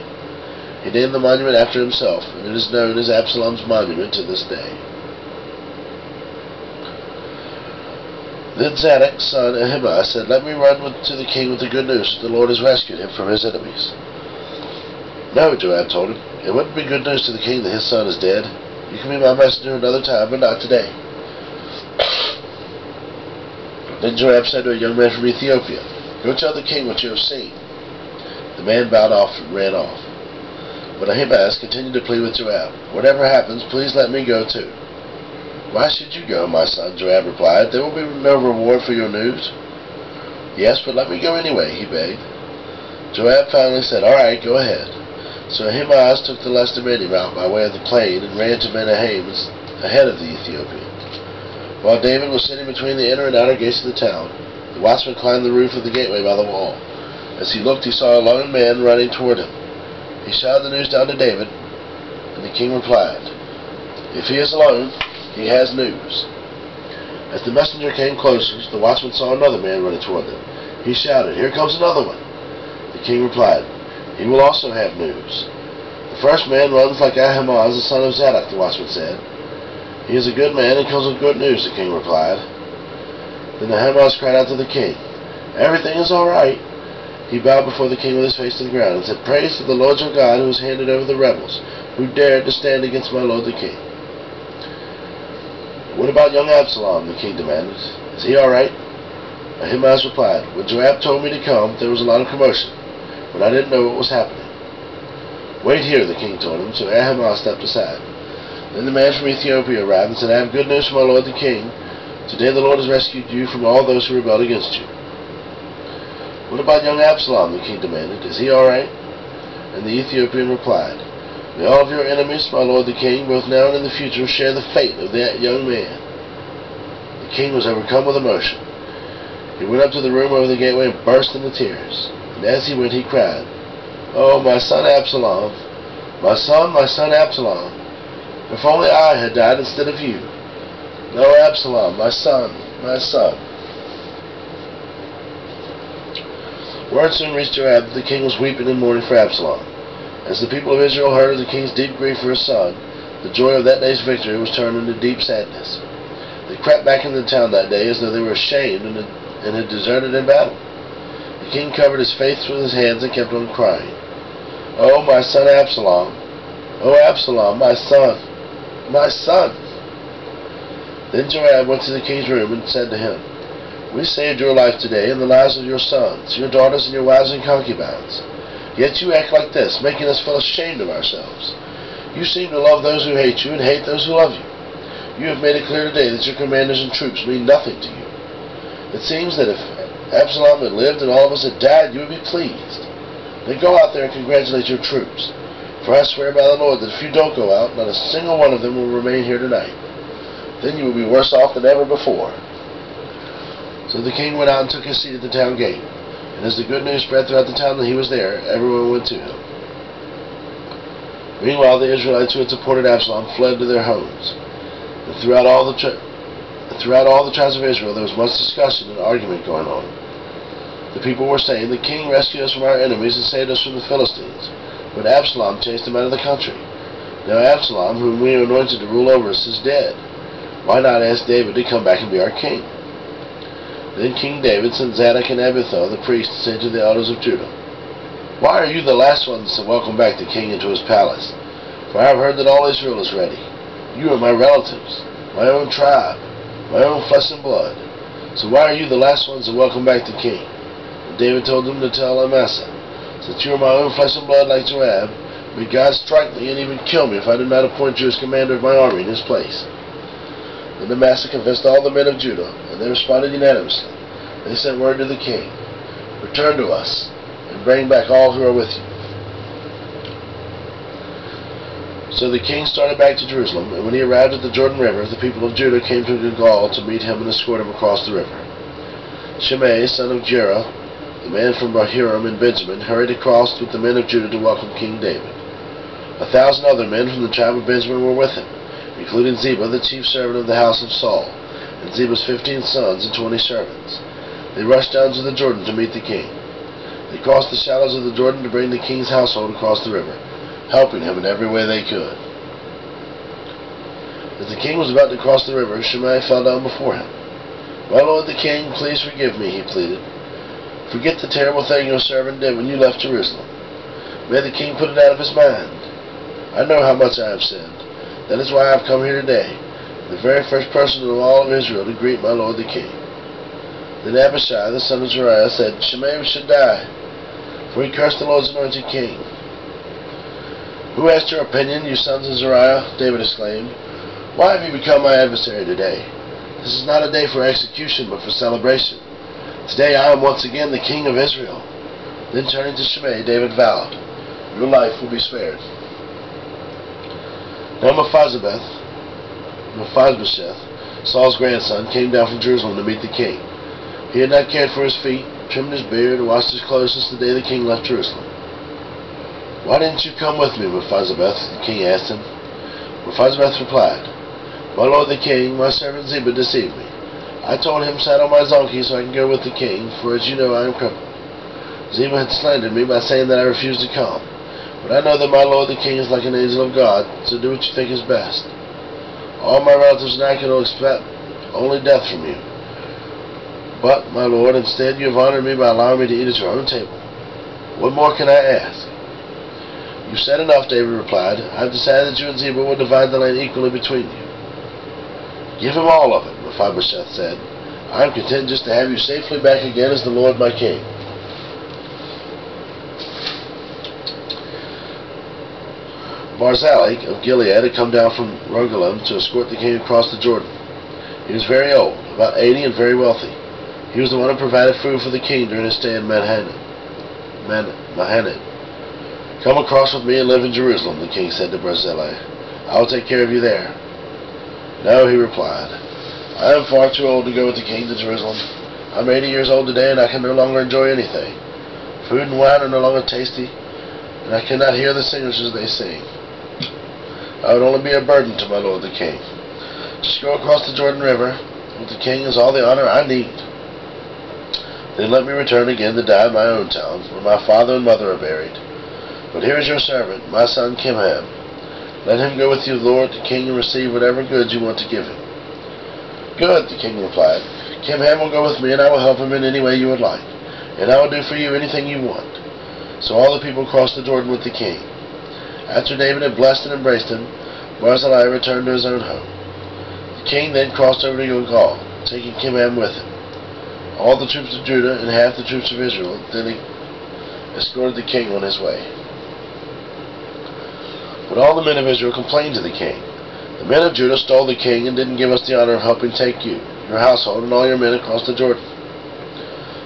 He named the monument after himself, and it is known as Absalom's monument to this day. Then Zadok's son Ahimaaz said, "Let me run to the king with the good news that the Lord has rescued him from his enemies." "No," Joab told him. "It wouldn't be good news to the king that his son is dead. You can be my messenger another time, but not today." Then Joab said to a young man from Ethiopia, "Go tell the king what you have seen." The man bowed off and ran off. But Ahimaaz continued to plead with Joab, "Whatever happens, please let me go too." "Why should you go, my son?" Joab replied. "There will be no reward for your news." "Yes, but let me go anyway," he begged. Joab finally said, "All right, go ahead." So Ahimaaz took the less demanding route by way of the plain and ran to Menahem ahead of the Ethiopian. While David was sitting between the inner and outer gates of the town, the watchman climbed the roof of the gateway by the wall. As he looked, he saw a lone man running toward him. He shouted the news down to David, and the king replied, "If he is alone, he has news." As the messenger came closer, the watchman saw another man running toward them. He shouted, "Here comes another one." The king replied, "He will also have news." "The first man runs like Ahimaaz, the son of Zadok," the watchman said. "He is a good man and comes with good news," the king replied. Then Ahimaaz cried out to the king, "Everything is all right." He bowed before the king with his face to the ground and said, "Praise to the Lord your God, who has handed over the rebels, who dared to stand against my lord the king." "What about young Absalom?" the king demanded. "Is he all right?" Ahimaaz replied, "When Joab told me to come, there was a lot of commotion, but I didn't know what was happening." "Wait here," the king told him, so Ahimaaz stepped aside. Then the man from Ethiopia arrived and said, "I have good news for my lord the king. Today the Lord has rescued you from all those who rebelled against you." "What about young Absalom?" the king demanded. "Is he all right?" And the Ethiopian replied, "May all of your enemies, my lord the king, both now and in the future, share the fate of that young man." The king was overcome with emotion. He went up to the room over the gateway and burst into tears. And as he went, he cried, "Oh, my son Absalom! My son Absalom! If only I had died instead of you! No, Absalom, my son, my son!" Word soon reached Joab that the king was weeping and mourning for Absalom. As the people of Israel heard of the king's deep grief for his son, the joy of that day's victory was turned into deep sadness. They crept back into the town that day as though they were ashamed and had deserted in battle. The king covered his face with his hands and kept on crying, "Oh, my son Absalom! Oh, Absalom, my son! My son!" Then Joab went to the king's room and said to him, "We saved your life today and the lives of your sons, your daughters, and your wives and concubines. Yet you act like this, making us feel ashamed of ourselves. You seem to love those who hate you and hate those who love you. You have made it clear today that your commanders and troops mean nothing to you. It seems that if Absalom had lived and all of us had died, you would be pleased. Then go out there and congratulate your troops. For I swear by the Lord that if you don't go out, not a single one of them will remain here tonight. Then you will be worse off than ever before." So the king went out and took his seat at the town gate. And as the good news spread throughout the town that he was there, everyone went to him. Meanwhile, the Israelites who had supported Absalom fled to their homes. And throughout all the tribes of Israel, there was much discussion and argument going on. The people were saying, "The king rescued us from our enemies and saved us from the Philistines, but Absalom chased him out of the country. Now Absalom, whom we anointed to rule over us, is dead. Why not ask David to come back and be our king?" Then King David sent Zadok and Abiathar, the priests, to say to the elders of Judah, "Why are you the last ones to welcome back the king into his palace? For I have heard that all Israel is ready. You are my relatives, my own tribe, my own flesh and blood. So why are you the last ones to welcome back the king?" And David told them to tell Amasa, "Since you are my own flesh and blood like Joab, may God strike me and even kill me if I do not appoint you as commander of my army in his place." Then Amasa convinced all the men of Judah, and they responded unanimously. They sent word to the king, "Return to us, and bring back all who are with you." So the king started back to Jerusalem, and when he arrived at the Jordan River, the people of Judah came to Gilgal to meet him and escort him across the river. Shimei, son of Gera, the man from Bahurim in Benjamin, hurried across with the men of Judah to welcome King David. 1,000 other men from the tribe of Benjamin were with him, including Ziba, the chief servant of the house of Saul, and Ziba's 15 sons and 20 servants. They rushed down to the Jordan to meet the king. They crossed the shallows of the Jordan to bring the king's household across the river, helping him in every way they could. As the king was about to cross the river, Shimei fell down before him. "My lord the king, please forgive me," he pleaded. "Forget the terrible thing your servant did when you left Jerusalem. May the king put it out of his mind. I know how much I have sinned. That is why I have come here today, the very first person of all of Israel to greet my lord the king." Then Abishai, the son of Zeruiah, said, "Shimei should die, for he cursed the Lord's anointed king." "Who asked your opinion, you sons of Zeruiah?" David exclaimed. "Why have you become my adversary today? This is not a day for execution, but for celebration. Today I am once again the king of Israel." Then turning to Shimei, David vowed, "Your life will be spared." Now Mephibosheth, Saul's grandson, came down from Jerusalem to meet the king. He had not cared for his feet, trimmed his beard, or washed his clothes since the day the king left Jerusalem. "Why didn't you come with me, Mephibosheth?" the king asked him. Mephibosheth replied, "My lord the king, my servant Ziba deceived me. I told him, 'Saddle my donkey so I can go with the king, for as you know I am crippled.' Ziba had slandered me by saying that I refused to come. But I know that my lord the king is like an angel of God, so do what you think is best. All my relatives and I can expect only death from you. But, my lord, instead you have honored me by allowing me to eat at your own table. What more can I ask?" "You've said enough," David replied. "I have decided that you and Ziba will divide the land equally between you." "Give him all of it," Mephibosheth said. "I am content just to have you safely back again as the Lord my king." Barzillai of Gilead had come down from Rogelim to escort the king across the Jordan. He was very old, about 80, and very wealthy. He was the one who provided food for the king during his stay in Mahanaim. "Come across with me and live in Jerusalem," the king said to Barzillai. "I will take care of you there." "No," he replied. "I am far too old to go with the king to Jerusalem. I am 80 years old today, and I can no longer enjoy anything. Food and wine are no longer tasty, and I cannot hear the singers as they sing. I would only be a burden to my lord the king. Just go across the Jordan River with the king is all the honor I need." Then let me return again to die in my own town, where my father and mother are buried. But here is your servant, my son Kimham. Let him go with you, Lord, the king, and receive whatever goods you want to give him." "Good," the king replied. "Kimham will go with me, and I will help him in any way you would like, and I will do for you anything you want." So all the people crossed the Jordan with the king. After David had blessed and embraced him, Barzillai returned to his own home. The king then crossed over to Gilgal, taking Kimham with him. All the troops of Judah and half the troops of Israel then escorted the king on his way. But all the men of Israel complained to the king. "The men of Judah stole the king and didn't give us the honor of helping take you, your household, and all your men across the Jordan."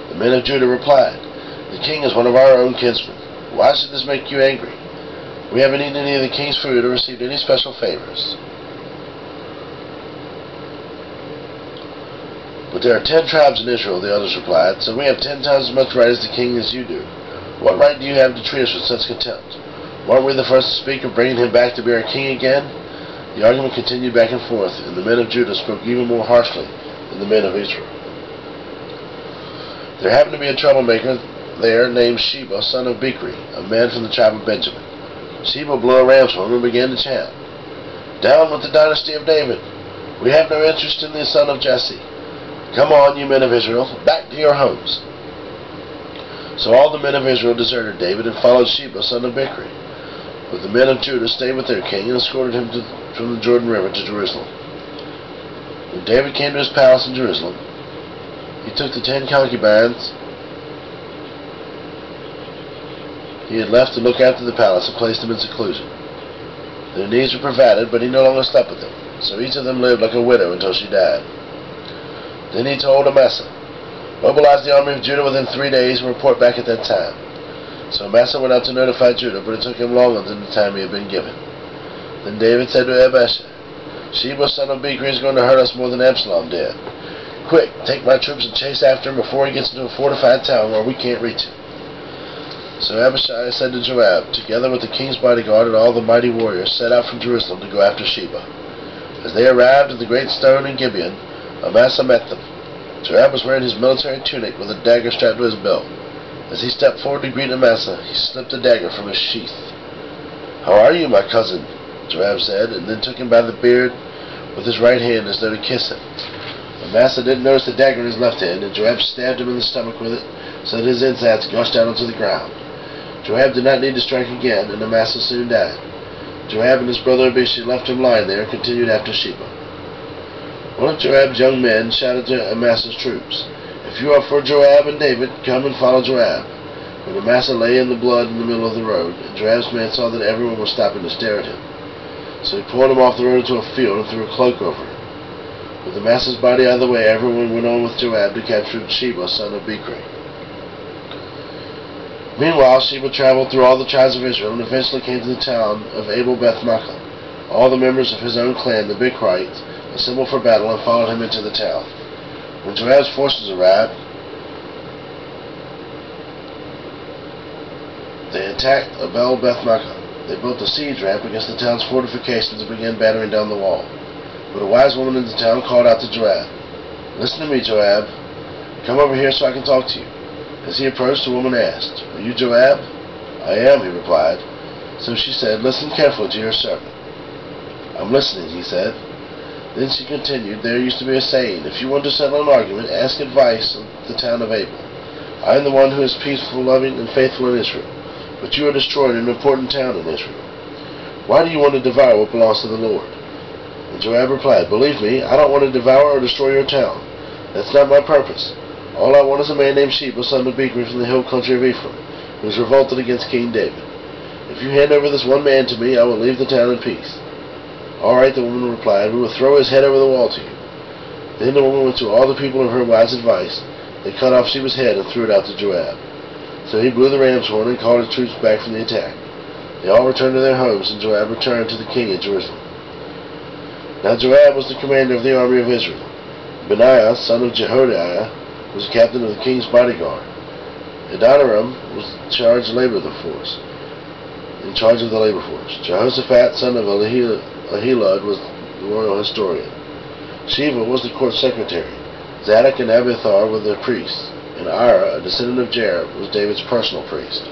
The men of Judah replied, "The king is one of our own kinsmen. Why should this make you angry? We haven't eaten any of the king's food or received any special favors." "But there are 10 tribes in Israel," the others replied, "so we have 10 times as much right as the king as you do. What right do you have to treat us with such contempt? Weren't we the first to speak of bringing him back to be our king again?" The argument continued back and forth, and the men of Judah spoke even more harshly than the men of Israel. There happened to be a troublemaker there named Sheba, son of Bichri, a man from the tribe of Benjamin. Sheba blew a ram's horn and began to chant, "Down with the dynasty of David! We have no interest in the son of Jesse. Come on, you men of Israel, back to your homes." So all the men of Israel deserted David and followed Sheba, son of Bichri. But the men of Judah stayed with their king and escorted him from the Jordan River to Jerusalem. When David came to his palace in Jerusalem, he took the 10 concubines he had left to look after the palace and placed them in seclusion. Their needs were provided, but he no longer slept with them, so each of them lived like a widow until she died. Then he told Amasa, "Mobilize the army of Judah within 3 days and report back at that time." So Amasa went out to notify Judah, but it took him longer than the time he had been given. Then David said to Abishai, "Sheba, son of Bichri, is going to hurt us more than Absalom did. Quick, take my troops and chase after him before he gets into a fortified town where we can't reach him." So Abishai said to Joab, together with the king's bodyguard and all the mighty warriors, set out from Jerusalem to go after Sheba. As they arrived at the great stone in Gibeon, Amasa met them. Joab was wearing his military tunic with a dagger strapped to his belt. As he stepped forward to greet Amasa, he slipped a dagger from his sheath. "How are you, my cousin?" Joab said, and then took him by the beard with his right hand as though to kiss him. Amasa didn't notice the dagger in his left hand, and Joab stabbed him in the stomach with it, so that his insides gushed out onto the ground. Joab did not need to strike again, and Amasa soon died. Joab and his brother Abishai left him lying there and continued after Sheba. One of Joab's young men shouted to Amasa's troops, "If you are for Joab and David, come and follow Joab." But Amasa lay in the blood in the middle of the road, and Joab's men saw that everyone was stopping to stare at him. So he pulled him off the road into a field and threw a cloak over him. With Amasa's body out of the way, everyone went on with Joab to capture Sheba, son of Bichri. Meanwhile, Sheba traveled through all the tribes of Israel and eventually came to the town of Abel-Beth-Maachah. All the members of his own clan, the Bichrites, assembled for battle and followed him into the town. When Joab's forces arrived, they attacked Abel-Beth-Maachah. They built a siege ramp against the town's fortifications and began battering down the wall. But a wise woman in the town called out to Joab, "Listen to me, Joab. Come over here so I can talk to you." As he approached, the woman asked, "Are you Joab?" "I am," he replied. So she said, "Listen carefully to your servant." "I'm listening," he said. Then she continued, "There used to be a saying, if you want to settle an argument, ask advice of the town of Abel. I am the one who is peaceful, loving, and faithful in Israel, but you are destroying an important town in Israel. Why do you want to devour what belongs to the Lord?" And Joab replied, "Believe me, I don't want to devour or destroy your town. That's not my purpose. All I want is a man named Sheba, son of Bichri, from the hill country of Ephraim, who has revolted against King David. If you hand over this one man to me, I will leave the town in peace." "All right," the woman replied, "we will throw his head over the wall to you." Then the woman went to all the people of her wise advice. They cut off Sheba's head and threw it out to Joab. So he blew the ram's horn and called his troops back from the attack. They all returned to their homes, and Joab returned to the king at Jerusalem. Now Joab was the commander of the army of Israel. Benaiah, son of Jehoiada, was the captain of the king's bodyguard. Adoniram was in charge of the labor force. Jehoshaphat, son of Ahilud, was the royal historian. Sheva was the court secretary. Zadok and Abiathar were the priests, and Ira, a descendant of Jared, was David's personal priest.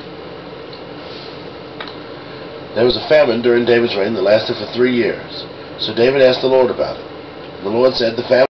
There was a famine during David's reign that lasted for 3 years. So David asked the Lord about it. The Lord said, "The famine